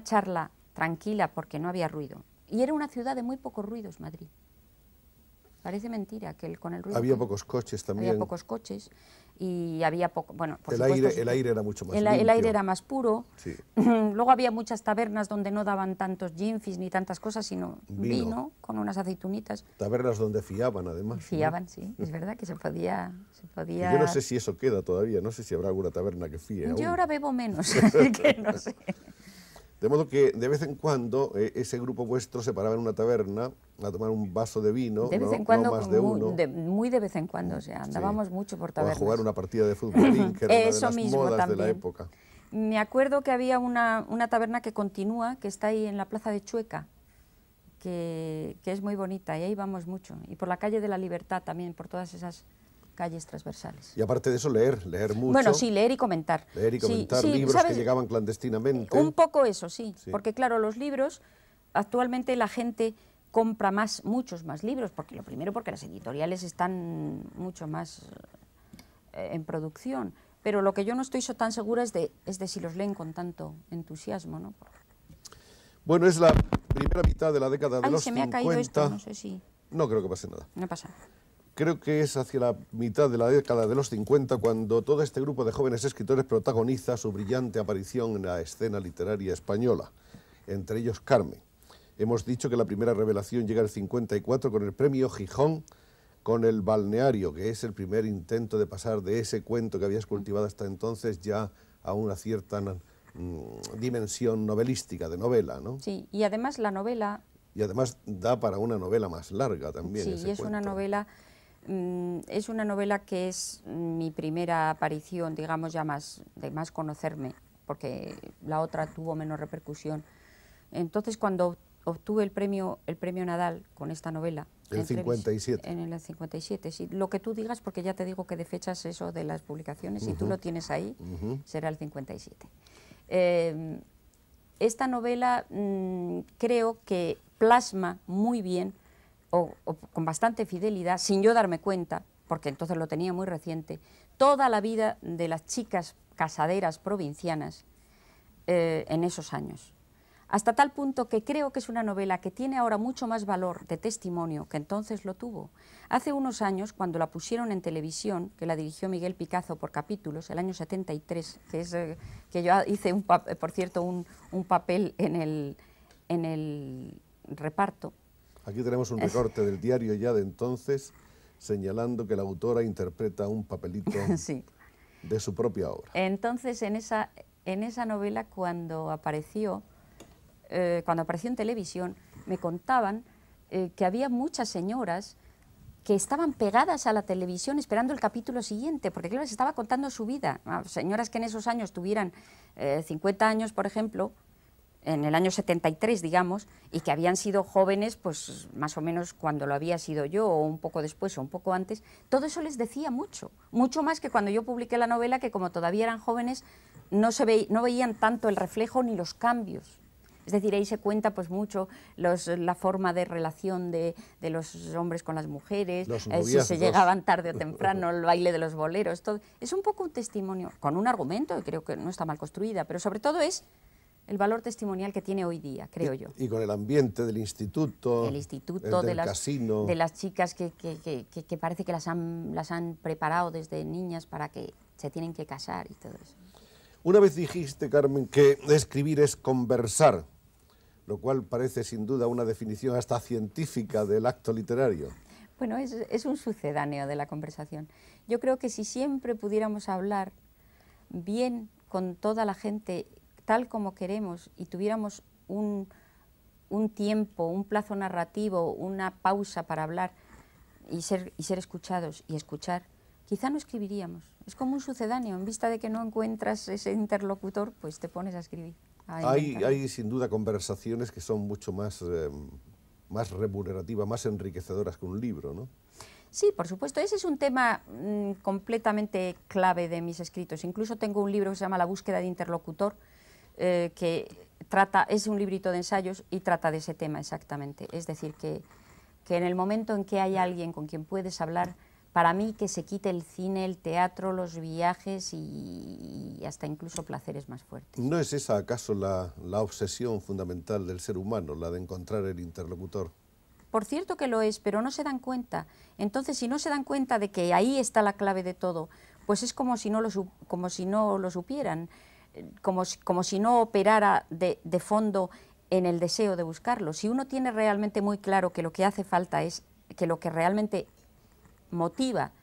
charla tranquila porque no había ruido. Y era una ciudad de muy pocos ruidos, Madrid. Parece mentira que con el ruido... Había pocos coches también. Había pocos coches y había poco... Bueno, por el aire era mucho más limpio. limpio. El aire era más puro. Sí. Luego había muchas tabernas donde no daban tantos ginfis ni tantas cosas, sino vino con unas aceitunitas. Tabernas donde fiaban, además. Fiaban, ¿no? Sí. Es verdad que se podía... Yo no sé si eso queda todavía, no sé si habrá alguna taberna que fíe aún. Yo ahora bebo menos, así que no sé. De modo que de vez en cuando ese grupo vuestro se paraba en una taberna a tomar un vaso de vino, de vez en cuando, no más de uno. Muy de vez en cuando, o sea, andábamos mucho por tabernas. O a jugar una partida de fútbol, que era una de las modas también. de la época. Me acuerdo que había una taberna que continúa, que está ahí en la Plaza de Chueca, que es muy bonita, y ahí vamos mucho. Y por la calle de la Libertad también, por todas esas calles transversales. Y aparte de eso, leer mucho. Bueno, sí, leer y comentar. Leer y comentar, libros ¿sabes? Que llegaban clandestinamente. Un poco eso, sí, porque claro, los libros, actualmente la gente compra muchos más libros, porque lo primero porque las editoriales están mucho más en producción, pero lo que yo no estoy tan segura es de si los leen con tanto entusiasmo, ¿no? Bueno, es la primera mitad de la década de los 50. Se me ha caído esto, no sé si... No creo que pase nada. No pasa. Creo que es hacia la mitad de la década de los 50 cuando todo este grupo de jóvenes escritores protagoniza su brillante aparición en la escena literaria española, entre ellos Carmen. Hemos dicho que la primera revelación llega el 54 con el premio Gijón, con El balneario, que es el primer intento de pasar de ese cuento que habías cultivado hasta entonces ya a una cierta dimensión novelística, de novela, ¿no? Sí, y además la novela... Y además da para una novela más larga también. Sí, ese y es cuento. Es una novela que es mi primera aparición, digamos, ya de más conocerme, porque la otra tuvo menos repercusión. Entonces, cuando obtuve el premio Nadal con esta novela... El 57. En el 57, sí. Lo que tú digas, porque ya te digo que de fechas eso de las publicaciones, si tú lo tienes ahí, será el 57. Esta novela creo que plasma muy bien o con bastante fidelidad, sin yo darme cuenta, porque entonces lo tenía muy reciente, toda la vida de las chicas casaderas provincianas en esos años. Hasta tal punto que creo que es una novela que tiene ahora mucho más valor de testimonio que entonces lo tuvo. Hace unos años, cuando la pusieron en televisión, que la dirigió Miguel Picazo por capítulos, el año 73, que yo hice, por cierto, un papel en el reparto. Aquí tenemos un recorte del diario ya de entonces, señalando que la autora interpreta un papelito sí. de su propia obra. Entonces, en esa novela, cuando apareció en televisión, me contaban que había muchas señoras que estaban pegadas a la televisión esperando el capítulo siguiente, porque claro, se estaba contando su vida. Señoras que en esos años tuvieran 50 años, por ejemplo, en el año 73, digamos, y que habían sido jóvenes, pues más o menos cuando lo había sido yo, o un poco después, o un poco antes, todo eso les decía mucho más que cuando yo publiqué la novela, que como todavía eran jóvenes, no veían tanto el reflejo ni los cambios. Es decir, ahí se cuenta pues mucho la forma de relación de los hombres con las mujeres, si se llegaban tarde o temprano, el baile de los boleros, todo. Es un poco un testimonio, con un argumento, que creo que no está mal construida, pero sobre todo es el valor testimonial que tiene hoy día, creo yo. Y con el ambiente del instituto, El instituto, del casino. de las chicas que parece que las han preparado desde niñas para que se tienen que casar y todo eso. Una vez dijiste, Carmen, que escribir es conversar, lo cual parece sin duda una definición hasta científica del acto literario. Bueno, es un sucedáneo de la conversación. Yo creo que si siempre pudiéramos hablar bien con toda la gente, tal como queremos, y tuviéramos un tiempo, un plazo narrativo, una pausa para hablar y ser escuchados y escuchar, quizá no escribiríamos. Es como un sucedáneo, en vista de que no encuentras ese interlocutor, pues te pones a escribir. Hay sin duda conversaciones que son mucho más remunerativas, más enriquecedoras que un libro, ¿no? Sí, por supuesto. Ese es un tema completamente clave de mis escritos. Incluso tengo un libro que se llama La búsqueda de interlocutor, que es un librito de ensayos y trata de ese tema exactamente. Es decir, que en el momento en que hay alguien con quien puedes hablar, para mí que se quite el cine, el teatro, los viajes y hasta incluso placeres más fuertes. ¿No es esa acaso la obsesión fundamental del ser humano, la de encontrar el interlocutor? Por cierto que lo es, pero no se dan cuenta. Entonces, si no se dan cuenta de que ahí está la clave de todo, pues es como si no lo supieran, como si no operara de fondo en el deseo de buscarlo. Si uno tiene realmente muy claro que lo que hace falta es que lo que realmente motiva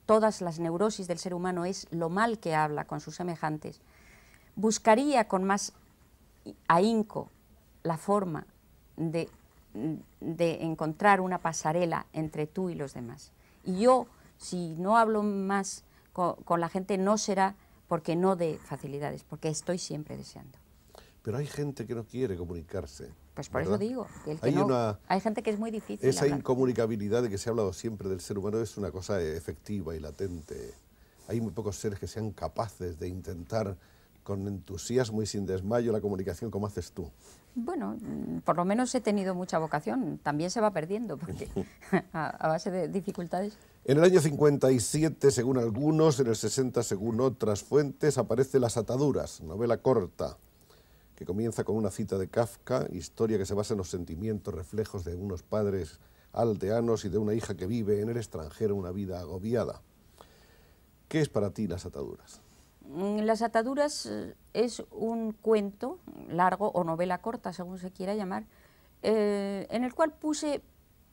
todas las neurosis del ser humano es lo mal que habla con sus semejantes, buscaría con más ahínco la forma de encontrar una pasarela entre tú y los demás. Y yo, si no hablo más con la gente, no será porque no dé facilidades, porque estoy siempre deseando. Pero hay gente que no quiere comunicarse. Pues por ¿verdad? eso digo, hay gente que es muy difícil. Esa hablar. incomunicabilidad de que se ha hablado siempre del ser humano es una cosa efectiva y latente. Hay muy pocos seres que sean capaces de intentar con entusiasmo y sin desmayo la comunicación como haces tú. Bueno, por lo menos he tenido mucha vocación, también se va perdiendo, porque a base de dificultades. En el año 57, según algunos, en el 60, según otras fuentes, aparece Las ataduras, novela corta, que comienza con una cita de Kafka, historia que se basa en los sentimientos, reflejos de unos padres aldeanos y de una hija que vive en el extranjero una vida agobiada. ¿Qué es para ti Las ataduras? Las ataduras es un cuento largo o novela corta, según se quiera llamar, en el cual puse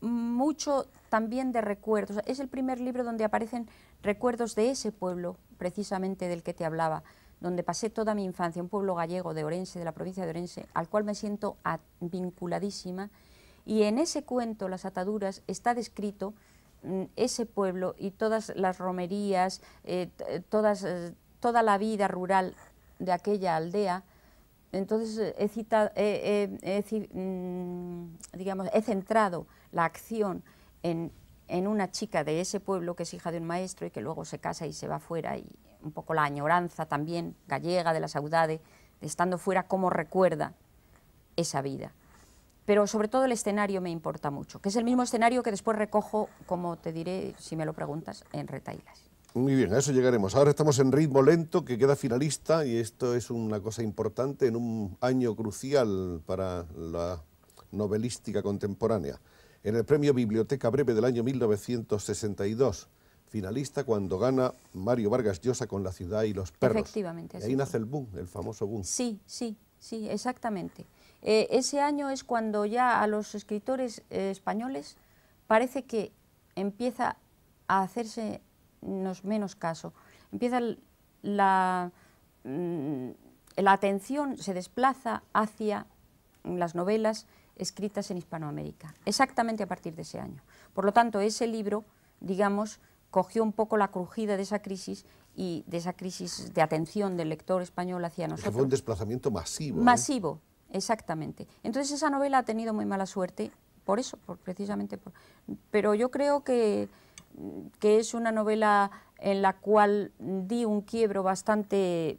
mucho también de recuerdos. Es el primer libro donde aparecen recuerdos de ese pueblo, precisamente del que te hablaba, donde pasé toda mi infancia, un pueblo gallego de Orense, de la provincia de Orense, al cual me siento vinculadísima. Y en ese cuento, Las ataduras, está descrito ese pueblo y todas las romerías, toda la vida rural de aquella aldea. Entonces he centrado la acción en una chica de ese pueblo que es hija de un maestro y que luego se casa y se va fuera, y un poco la añoranza también gallega de la saudade, de estando fuera, cómo recuerda esa vida. Pero sobre todo el escenario me importa mucho, que es el mismo escenario que después recojo, como te diré, si me lo preguntas, en Retailas. Muy bien, a eso llegaremos. Ahora estamos en Ritmo Lento, que queda finalista, y esto es una cosa importante en un año crucial para la novelística contemporánea. En el premio Biblioteca Breve del año 1962, finalista cuando gana Mario Vargas Llosa con La ciudad y los perros. Efectivamente. Y ahí nace el boom, el famoso boom. Sí, exactamente. Ese año es cuando ya a los escritores españoles parece que empieza a hacerse menos caso. Empieza la atención se desplaza hacia las novelas escritas en Hispanoamérica, exactamente a partir de ese año. Por lo tanto, ese libro, digamos, cogió un poco la crujida de esa crisis y de esa crisis de atención del lector español hacia nosotros. Que fue un desplazamiento masivo. Masivo, exactamente. Entonces esa novela ha tenido muy mala suerte, por eso, precisamente. Pero yo creo que es una novela en la cual di un quiebro bastante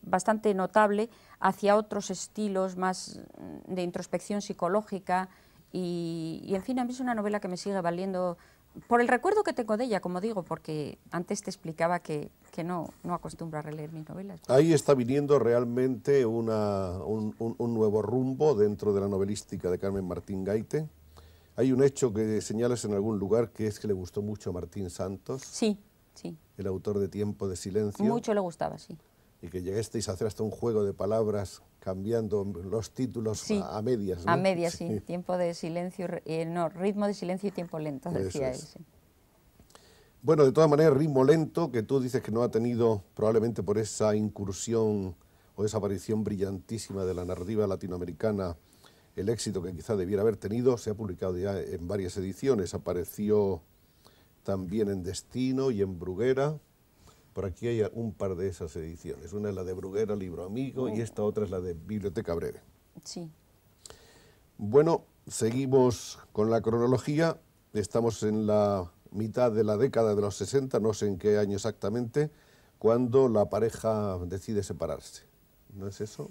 notable hacia otros estilos más de introspección psicológica y en fin, a mí es una novela que me sigue valiendo por el recuerdo que tengo de ella, como digo, porque antes te explicaba que no acostumbro a releer mis novelas. Ahí está viniendo realmente un nuevo rumbo dentro de la novelística de Carmen Martín Gaite. Hay un hecho que señalas en algún lugar, que es que le gustó mucho a Martín Santos. Sí, sí. El autor de Tiempo de Silencio. Mucho le gustaba, sí. Y que llegasteis a hacer hasta un juego de palabras cambiando los títulos sí, a medias, ¿no? A medias, sí. Tiempo de silencio, no, ritmo de silencio y tiempo lento, decía él. Sí. Bueno, de todas maneras, ritmo lento, que tú dices que no ha tenido, probablemente por esa incursión o esa aparición brillantísima de la narrativa latinoamericana, el éxito que quizá debiera haber tenido, se ha publicado ya en varias ediciones. Apareció también en Destino y en Bruguera. Por aquí hay un par de esas ediciones. Una es la de Bruguera, Libro Amigo, y esta otra es la de Biblioteca Breve. Sí. Bueno, seguimos con la cronología. Estamos en la mitad de la década de los 60, no sé en qué año exactamente, cuando la pareja decide separarse. ¿No es eso?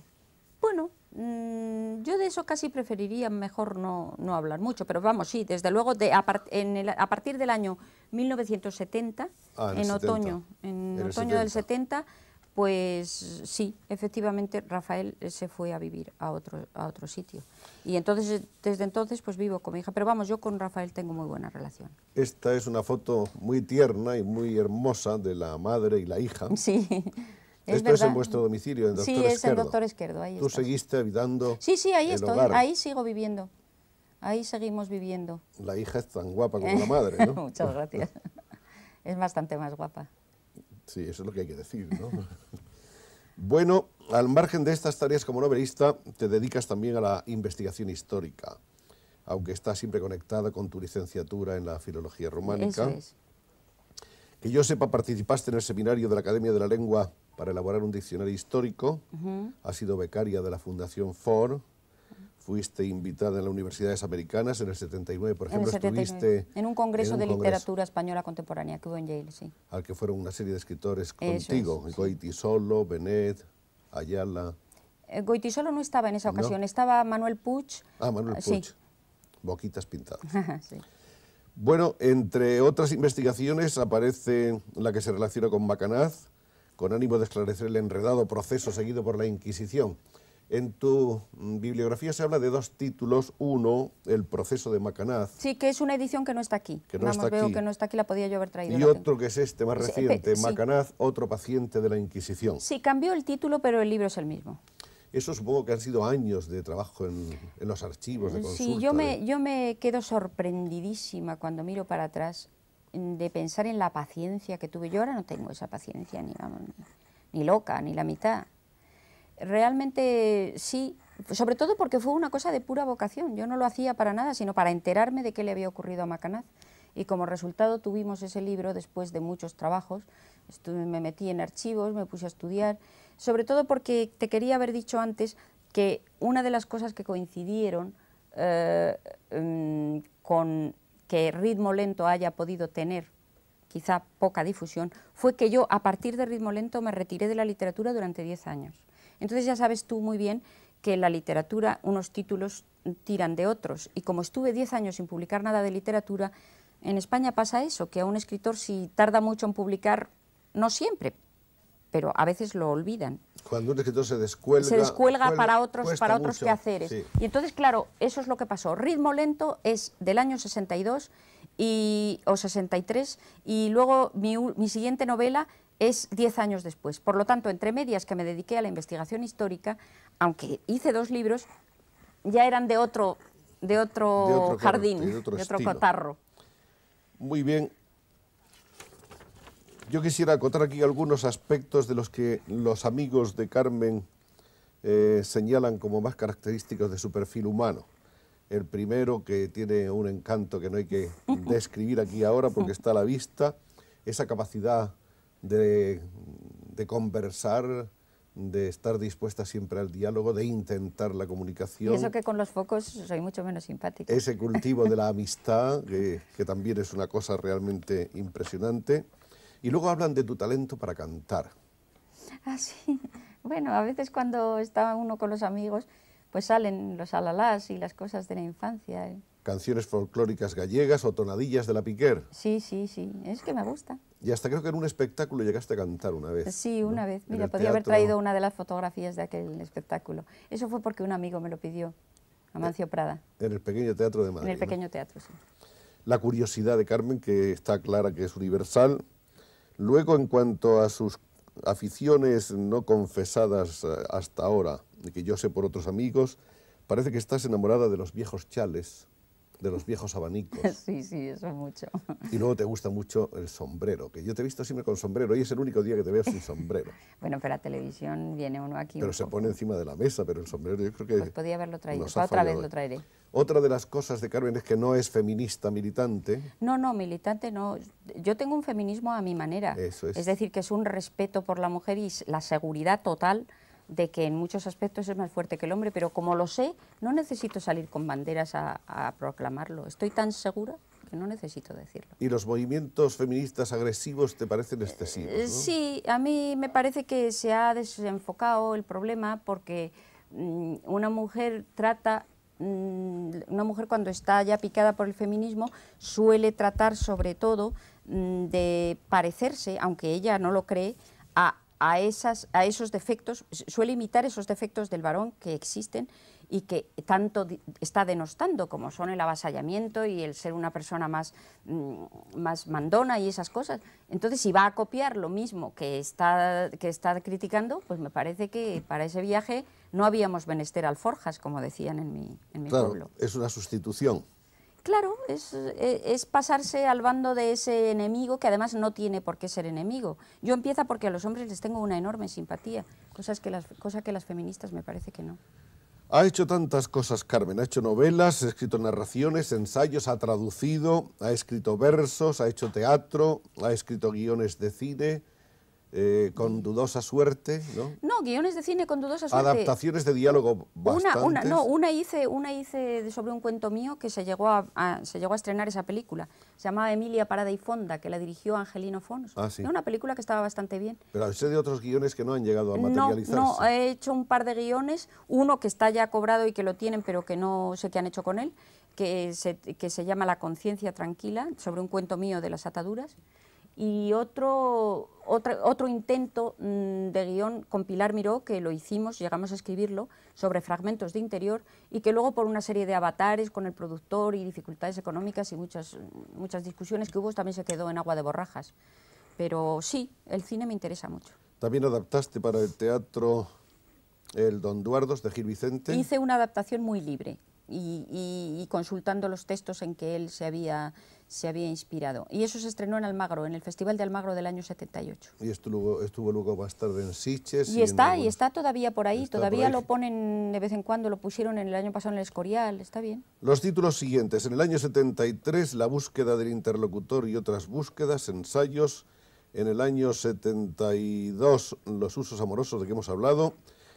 Bueno, yo de eso casi preferiría mejor no hablar mucho, pero vamos, sí, desde luego a partir del año 1970, en otoño del 70, pues sí, efectivamente Rafael se fue a vivir a otro sitio. Y entonces, desde entonces, pues vivo con mi hija, pero vamos, yo con Rafael tengo muy buena relación. Esta es una foto muy tierna y muy hermosa de la madre y la hija. Sí. Esto es en vuestro domicilio, en Doctor Esquerdo. Sí, es en Doctor Esquerdo, ahí ¿Tú estás. seguiste habitando Sí, ahí el estoy, hogar? Ahí sigo viviendo, ahí seguimos viviendo. La hija es tan guapa como la madre, ¿no? Muchas gracias. Es bastante más guapa. Sí, eso es lo que hay que decir, ¿no? Bueno, al margen de estas tareas como novelista, te dedicas también a la investigación histórica, aunque está siempre conectada con tu licenciatura en la filología románica. Eso es. Que yo sepa, participaste en el seminario de la Academia de la Lengua para elaborar un diccionario histórico, has sido becaria de la Fundación Ford, fuiste invitada en las universidades americanas en el 79, por ejemplo, estuviste en un congreso de literatura española contemporánea que hubo en Yale, sí. Al que fueron una serie de escritores contigo, Goytisolo, Benet, Ayala. Goytisolo no estaba en esa ocasión, estaba Manuel Puig. Ah, Manuel Puig, sí. Boquitas pintadas. Sí. Bueno, entre otras investigaciones aparece la que se relaciona con Macanaz, con ánimo de esclarecer el enredado proceso seguido por la Inquisición. En tu bibliografía se habla de dos títulos. Uno, El proceso de Macanaz. Sí, que es una edición que no está aquí. Que no está aquí. Veo que no está aquí, la podía yo haber traído. Y otro que es este, más reciente, Macanaz, otro paciente de la Inquisición. Sí, cambió el título, pero el libro es el mismo. Eso supongo que han sido años de trabajo en los archivos de consulta. Sí, yo me quedo sorprendidísima cuando miro para atrás de pensar en la paciencia que tuve. Yo ahora no tengo esa paciencia, ni loca, ni la mitad. Realmente sí, sobre todo porque fue una cosa de pura vocación. Yo no lo hacía para nada, sino para enterarme de qué le había ocurrido a Macanaz. Y como resultado tuvimos ese libro después de muchos trabajos. Me metí en archivos, me puse a estudiar, sobre todo porque te quería haber dicho antes que una de las cosas que coincidieron con que Ritmo Lento haya podido tener quizá poca difusión, fue que yo a partir de Ritmo Lento me retiré de la literatura durante 10 años. Entonces ya sabes tú muy bien que en la literatura unos títulos tiran de otros, y como estuve 10 años sin publicar nada de literatura, en España pasa eso, que a un escritor si tarda mucho en publicar, no siempre, pero a veces lo olvidan. Cuando un escritor se descuelga para otros quehaceres. Sí. Y entonces, claro, eso es lo que pasó. Ritmo Lento es del año 62 o 63, y luego mi siguiente novela es 10 años después. Por lo tanto, entre medias que me dediqué a la investigación histórica, aunque hice 2 libros, ya eran de otro jardín, de otro cotarro. Muy bien. Yo quisiera acotar aquí algunos aspectos de los que los amigos de Carmen señalan como más característicos de su perfil humano. El primero, que tiene un encanto que no hay que describir aquí ahora porque está a la vista, esa capacidad de conversar, de estar dispuesta siempre al diálogo, de intentar la comunicación. Y eso que con los focos soy mucho menos simpática. Ese cultivo de la amistad, que también es una cosa realmente impresionante. Y luego hablan de tu talento para cantar. Ah, sí. Bueno, a veces cuando está uno con los amigos, pues salen los alalás y las cosas de la infancia. canciones folclóricas gallegas o tonadillas de la Piquer. Sí, sí, sí, es que me gusta. Y hasta creo que en un espectáculo llegaste a cantar una vez. Sí, una vez. En Mira, el podía haber teatro. traído una de las fotografías de aquel espectáculo. Eso fue porque un amigo me lo pidió, Amancio Prada, En el pequeño teatro de Madrid. en el ¿no? pequeño teatro, sí. La curiosidad de Carmen, que está clara que es universal. Luego, en cuanto a sus aficiones no confesadas hasta ahora, de que yo sé por otros amigos, parece que estás enamorada de los viejos chales, de los viejos abanicos. Sí, sí, eso mucho. Y luego te gusta mucho el sombrero, que yo te he visto siempre con sombrero. Hoy es el único día que te veo sin sombrero. Bueno, pero la televisión viene uno aquí Pero un se poco. pone encima de la mesa, pero el sombrero yo creo que Pues podía haberlo traído, nos ha otra vez fallado. lo traeré. Otra de las cosas de Carmen es que no es feminista militante. No, no, militante no. Yo tengo un feminismo a mi manera. Eso es. Es decir, que es un respeto por la mujer y la seguridad total de que en muchos aspectos es más fuerte que el hombre, pero como lo sé, no necesito salir con banderas a proclamarlo. Estoy tan segura que no necesito decirlo. ¿Y los movimientos feministas agresivos te parecen excesivos? ¿no? Sí, a mí me parece que se ha desenfocado el problema porque una mujer cuando está ya picada por el feminismo suele tratar sobre todo de parecerse, aunque ella no lo cree, a esos defectos, suele imitar esos defectos del varón que existen y que tanto está denostando, como son el avasallamiento y el ser una persona más mandona y esas cosas. Entonces, si va a copiar lo mismo que está criticando, pues me parece que para ese viaje no habíamos menester alforjas, como decían en mi Claro, pueblo. es una sustitución. Claro, es pasarse al bando de ese enemigo que además no tiene por qué ser enemigo. Yo empiezo porque a los hombres les tengo una enorme simpatía, cosa que las feministas me parece que no. Ha hecho tantas cosas, Carmen. Ha hecho novelas, ha escrito narraciones, ensayos, ha traducido, ha escrito versos, ha hecho teatro, ha escrito guiones de cine, con dudosa suerte, ¿no? No, guiones de cine con dudosa suerte. Adaptaciones de diálogo bastantes. Una hice sobre un cuento mío que se llegó a estrenar esa película. Se llamaba Emilia Parada y Fonda, que la dirigió Angelino Fons. Ah, sí. Era una película que estaba bastante bien. Pero sé de otros guiones que no han llegado a materializarse. No, he hecho un par de guiones, uno que está ya cobrado y que lo tienen, pero que no sé qué han hecho con él, que se llama La conciencia tranquila, sobre un cuento mío de las ataduras. Y otro intento de guión con Pilar Miró, que lo hicimos, llegamos a escribirlo, sobre fragmentos de interior, y que luego por una serie de avatares con el productor y dificultades económicas y muchas discusiones que hubo, también se quedó en agua de borrajas. Pero sí, el cine me interesa mucho. También adaptaste para el teatro el Don Duardos de Gil Vicente. Hice una adaptación muy libre y consultando los textos en que él se había inspirado. Y eso se estrenó en Almagro, en el Festival de Almagro del año 78. Y estuvo luego más tarde en Sitges. Y está todavía por ahí, todavía por ahí. lo ponen de vez en cuando, lo pusieron el año pasado en el Escorial, está bien. Los títulos siguientes. En el año 73, La búsqueda del interlocutor y otras búsquedas, ensayos. En el año 72, Los usos amorosos de que hemos hablado.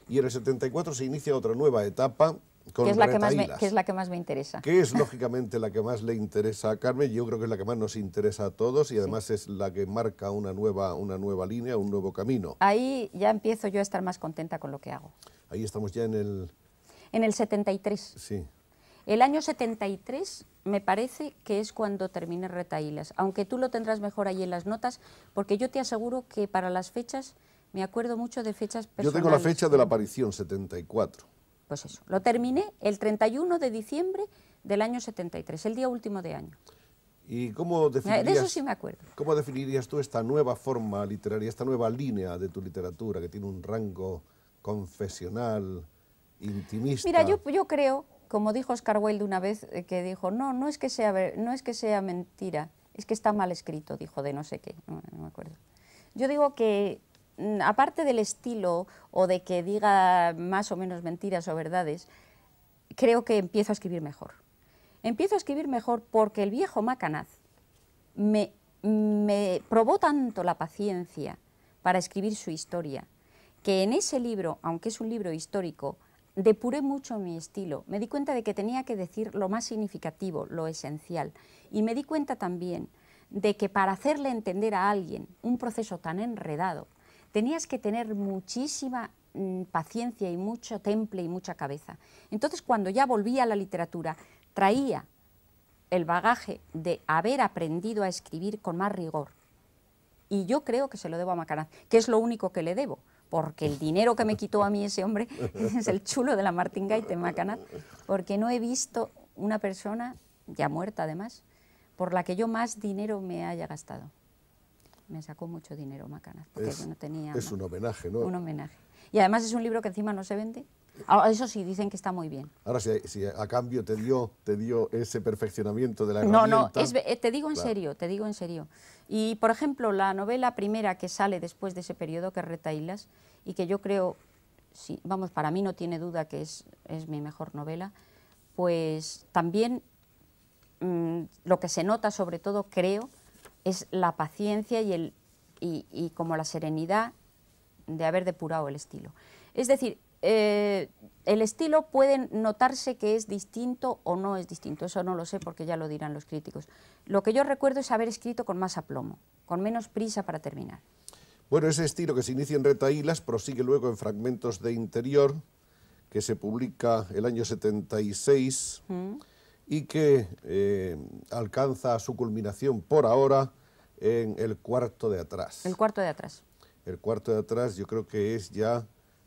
Y en el 74 se inicia otra nueva etapa con que es Retahílas, la que más me interesa. que es lógicamente la que más le interesa a Carmen. Yo creo que es la que más nos interesa a todos y además es la que marca una nueva línea, un nuevo camino. Ahí ya empiezo yo a estar más contenta con lo que hago. Ahí estamos ya en el... En el 73. Sí. El año 73 me parece que es cuando terminé Retahílas, aunque tú lo tendrás mejor ahí en las notas, porque yo te aseguro que para las fechas, me acuerdo mucho de fechas personales. Yo tengo la fecha de la aparición, 74. Pues eso, lo terminé el 31 de diciembre del año 73, el día último de año. ¿Y cómo definirías, de eso sí me acuerdo. ¿Cómo definirías tú esta nueva forma literaria, esta nueva línea de tu literatura, que tiene un rango confesional, intimista? Mira, yo creo, como dijo Oscar Wilde una vez, que dijo, no es que sea mentira, es que está mal escrito, dijo de no sé qué, no me acuerdo. Yo digo que, aparte del estilo o de que diga más o menos mentiras o verdades, creo que empiezo a escribir mejor. Empiezo a escribir mejor porque el viejo Macanaz me probó tanto la paciencia para escribir su historia, que en ese libro, aunque es un libro histórico, depuré mucho mi estilo. Me di cuenta de que tenía que decir lo más significativo, lo esencial. Y me di cuenta también de que para hacerle entender a alguien un proceso tan enredado, tenías que tener muchísima paciencia y mucho temple y mucha cabeza. Entonces, cuando ya volví a la literatura, traía el bagaje de haber aprendido a escribir con más rigor. Y yo creo que se lo debo a Macanaz, que es lo único que le debo, porque el dinero que me quitó a mí ese hombre es el chulo de la Martín Gaite, Macanaz, porque no he visto una persona, ya muerta además, por la que yo más dinero me haya gastado. Me sacó mucho dinero Macanaz, porque yo no tenía... Es un homenaje, ¿no? Un homenaje. Y además es un libro que encima no se vende. Eso sí, dicen que está muy bien. Ahora, si a cambio te dio ese perfeccionamiento de la herramienta... No, te digo en claro. serio, te digo en serio. Y, por ejemplo, la novela primera que sale después de ese periodo, que es Retahílas, y que yo creo, sí, vamos, para mí no tiene duda que es mi mejor novela, pues también lo que se nota, sobre todo, creo, es la paciencia y como la serenidad de haber depurado el estilo. Es decir, el estilo puede notarse que es distinto o no es distinto, eso no lo sé porque ya lo dirán los críticos. Lo que yo recuerdo es haber escrito con más aplomo, con menos prisa para terminar. Bueno, ese estilo que se inicia en Retahílas prosigue luego en Fragmentos de Interior, que se publica el año 76 y que alcanza su culminación por ahora en El cuarto de atrás. El cuarto de atrás. El cuarto de atrás yo creo que es ya,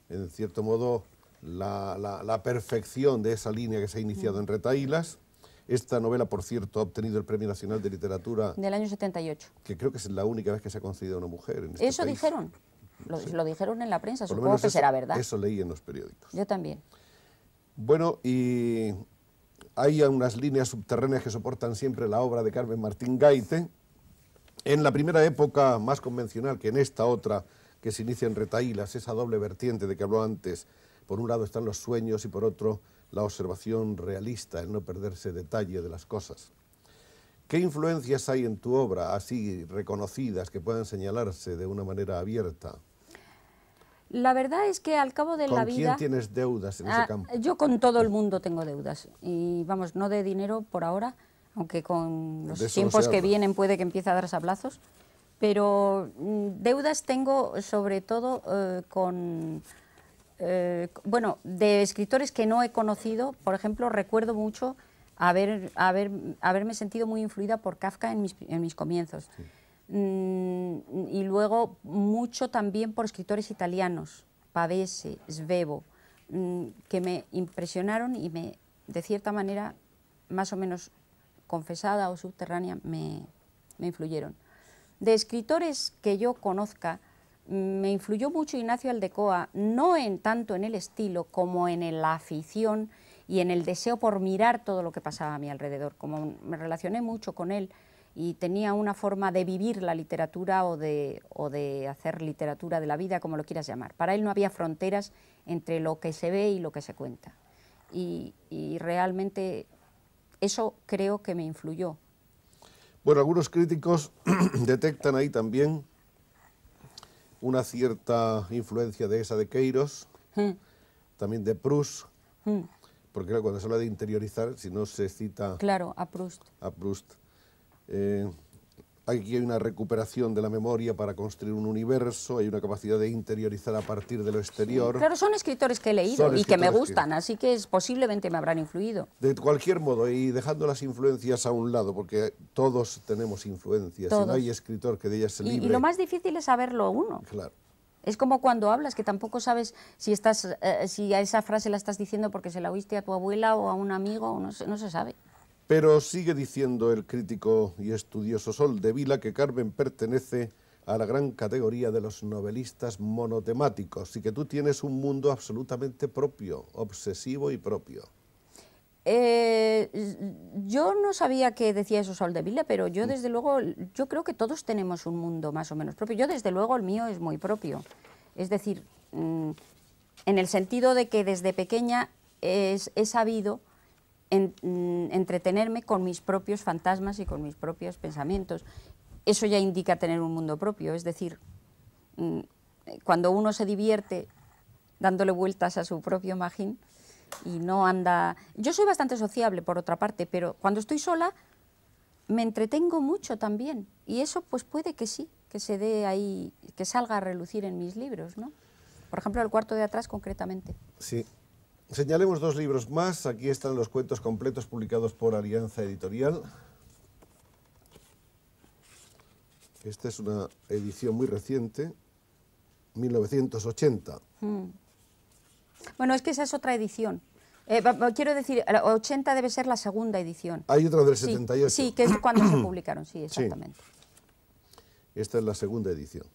en cierto modo, la perfección de esa línea que se ha iniciado en Retahílas. Esta novela, por cierto, ha obtenido el Premio Nacional de Literatura... Del año 78. Que creo que es la única vez que se ha concedido a una mujer en este Eso país. Dijeron. Sí. Lo dijeron en la prensa, Por lo supongo menos que eso, será verdad. Eso leí en los periódicos. Yo también. Bueno, y hay unas líneas subterráneas que soportan siempre la obra de Carmen Martín Gaite. En la primera época, más convencional que en esta otra, que se inicia en Retahílas, esa doble vertiente de que habló antes, por un lado están los sueños y por otro la observación realista, el no perderse detalle de las cosas. ¿Qué influencias hay en tu obra, así reconocidas, que puedan señalarse de una manera abierta? La verdad es que al cabo de la vida... ¿Con quién tienes deudas en ese campo? Yo con todo el mundo tengo deudas, y vamos, no de dinero por ahora, aunque con los tiempos que vienen puede que empiece a dar sablazos, pero deudas tengo sobre todo bueno, de escritores que no he conocido. Por ejemplo, recuerdo mucho haberme sentido muy influida por Kafka en mis comienzos. Sí. Y luego mucho también por escritores italianos, Pavese, Svevo, que me impresionaron y de cierta manera, más o menos confesada o subterránea, me influyeron. De escritores que yo conozca, me influyó mucho Ignacio Aldecoa, no tanto en el estilo como en la afición y en el deseo por mirar todo lo que pasaba a mi alrededor. Como me relacioné mucho con él y tenía una forma de vivir la literatura o de hacer literatura de la vida, como lo quieras llamar. Para él no había fronteras entre lo que se ve y lo que se cuenta. Y realmente eso creo que me influyó. Bueno, algunos críticos detectan ahí también una cierta influencia de esa de Queiroz, también de Proust, porque claro, cuando se habla de interiorizar, si no se cita... Claro, a Proust. A Proust. Aquí hay una recuperación de la memoria para construir un universo, hay una capacidad de interiorizar a partir de lo exterior. Sí, claro, son escritores que he leído y que me gustan, así que posiblemente me habrán influido. De cualquier modo, y dejando las influencias a un lado, porque todos tenemos influencias, todos. Y no hay escritor que de ellas se libre. Y lo más difícil es saberlo uno. Claro. Es como cuando hablas, que tampoco sabes si a esa frase la estás diciendo porque se la oíste a tu abuela o a un amigo, o no se sabe. Pero sigue diciendo el crítico y estudioso Soldevila que Carmen pertenece a la gran categoría de los novelistas monotemáticos y que tú tienes un mundo absolutamente propio, obsesivo y propio. Yo no sabía que decía eso Soldevila, pero yo desde luego, yo creo que todos tenemos un mundo más o menos propio. Yo desde luego el mío es muy propio. Es decir, en el sentido de que desde pequeña he sabido entretenerme con mis propios fantasmas y con mis propios pensamientos. Eso ya indica tener un mundo propio, es decir, cuando uno se divierte dándole vueltas a su propio magín y no anda... Yo soy bastante sociable, por otra parte, pero cuando estoy sola me entretengo mucho también, y eso pues puede que sí, que se dé ahí, que salga a relucir en mis libros, ¿no? Por ejemplo, El cuarto de atrás concretamente. Sí. Señalemos dos libros más. Aquí están los cuentos completos publicados por Alianza Editorial. Esta es una edición muy reciente, 1980. Bueno, es que esa es otra edición. Quiero decir, 80 debe ser la segunda edición. Hay otra del 78. Sí, que es cuando se publicaron, sí, exactamente. Sí. Esta es la segunda edición.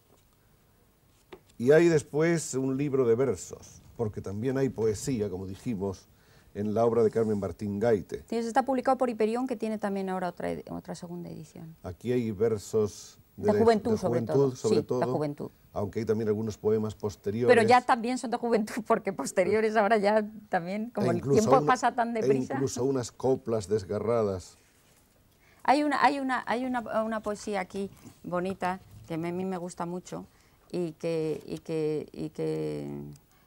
Y hay después un libro de versos, porque también hay poesía, como dijimos, en la obra de Carmen Martín Gaite. Sí, está publicado por Hiperión, que tiene también ahora otra segunda edición. Aquí hay versos de juventud, sobre todo. De juventud. Aunque hay también algunos poemas posteriores. Pero ya también son de juventud, porque posteriores ahora ya también, como el tiempo pasa tan deprisa. Incluso unas coplas desgarradas. Hay una poesía aquí bonita, que a mí me gusta mucho, y que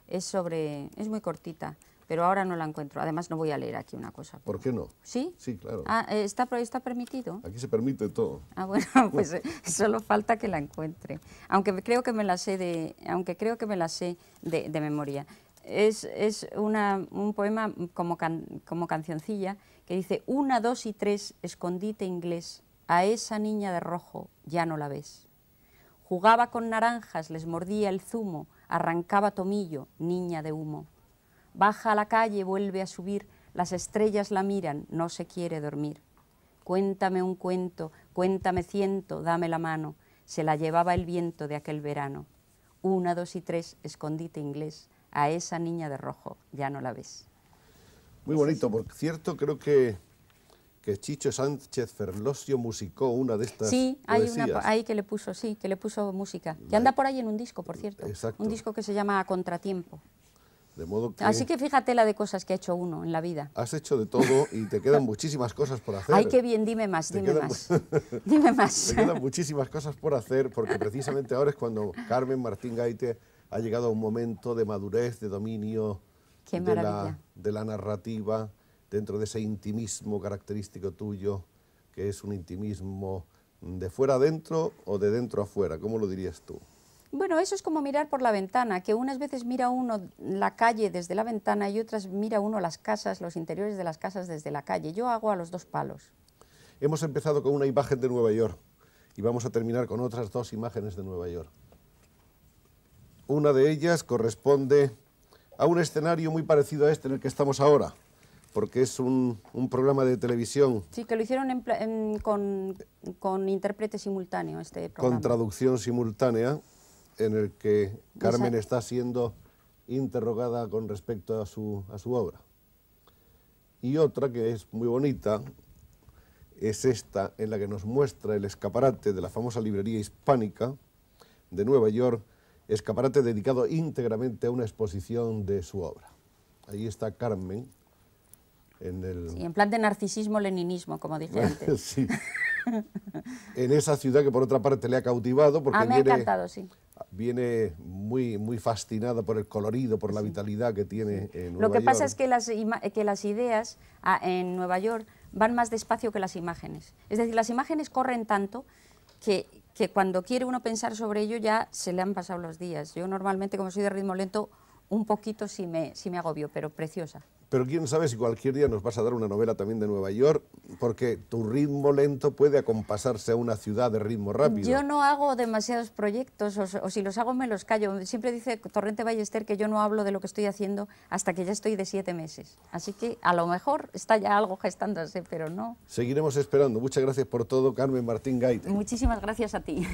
es muy cortita, pero ahora no la encuentro. Además no voy a leer aquí una cosa. ¿Por qué no? ¿Sí? Sí, claro. ¿Está permitido? Aquí se permite todo. Bueno, pues solo falta que la encuentre. Aunque creo que me la sé de memoria. Es un poema como cancioncilla que dice: 1, 2 y 3, escondite inglés, a esa niña de rojo ya no la ves. Jugaba con naranjas, les mordía el zumo, arrancaba tomillo, niña de humo. Baja a la calle, vuelve a subir, las estrellas la miran, no se quiere dormir. Cuéntame un cuento, cuéntame 100, dame la mano, se la llevaba el viento de aquel verano. 1, 2 y 3, escondite inglés, a esa niña de rojo ya no la ves. Muy bonito, por cierto, creo que Chicho Sánchez Ferlosio musicó una de estas poesías. Hay que le puso música, que anda por ahí en un disco, por cierto. Exacto. Un disco que se llama A Contratiempo. De modo que así que fíjate la de cosas que ha hecho uno en la vida. Has hecho de todo y te quedan muchísimas cosas por hacer. Ay, qué bien, dime más. Dime más. Te quedan muchísimas cosas por hacer, porque precisamente ahora es cuando Carmen Martín Gaite ha llegado a un momento de madurez, de dominio de la narrativa, dentro de ese intimismo característico tuyo, que es un intimismo de fuera adentro o de dentro afuera. ¿Cómo lo dirías tú? Bueno, eso es como mirar por la ventana, que unas veces mira uno la calle desde la ventana y otras mira uno las casas, los interiores de las casas desde la calle. Yo hago a los dos palos. Hemos empezado con una imagen de Nueva York y vamos a terminar con otras dos imágenes de Nueva York. Una de ellas corresponde a un escenario muy parecido a este en el que estamos ahora, porque es un programa de televisión. Sí, que lo hicieron con intérprete simultáneo, este programa. Con traducción simultánea, en el que Carmen está siendo interrogada con respecto a su obra. Y otra que es muy bonita es esta, en la que nos muestra el escaparate de la famosa librería hispánica de Nueva York, escaparate dedicado íntegramente a una exposición de su obra. Ahí está Carmen. En plan de narcisismo-leninismo, como dije antes. Sí. En esa ciudad que por otra parte le ha cautivado, porque me ha encantado, sí. Viene muy fascinada por el colorido, por la vitalidad que tiene Nueva York. Lo que pasa es que las ideas en Nueva York van más despacio que las imágenes. Es decir, las imágenes corren tanto que cuando quiere uno pensar sobre ello ya se le han pasado los días. Yo normalmente, como soy de ritmo lento, un poquito sí me agobio, pero preciosa. Pero quién sabe si cualquier día nos vas a dar una novela también de Nueva York, porque tu ritmo lento puede acompasarse a una ciudad de ritmo rápido. Yo no hago demasiados proyectos, o si los hago me los callo. Siempre dice Torrente Ballester que yo no hablo de lo que estoy haciendo hasta que ya estoy de 7 meses. Así que a lo mejor está ya algo gestándose, pero no. Seguiremos esperando. Muchas gracias por todo, Carmen Martín Gaite. Muchísimas gracias a ti.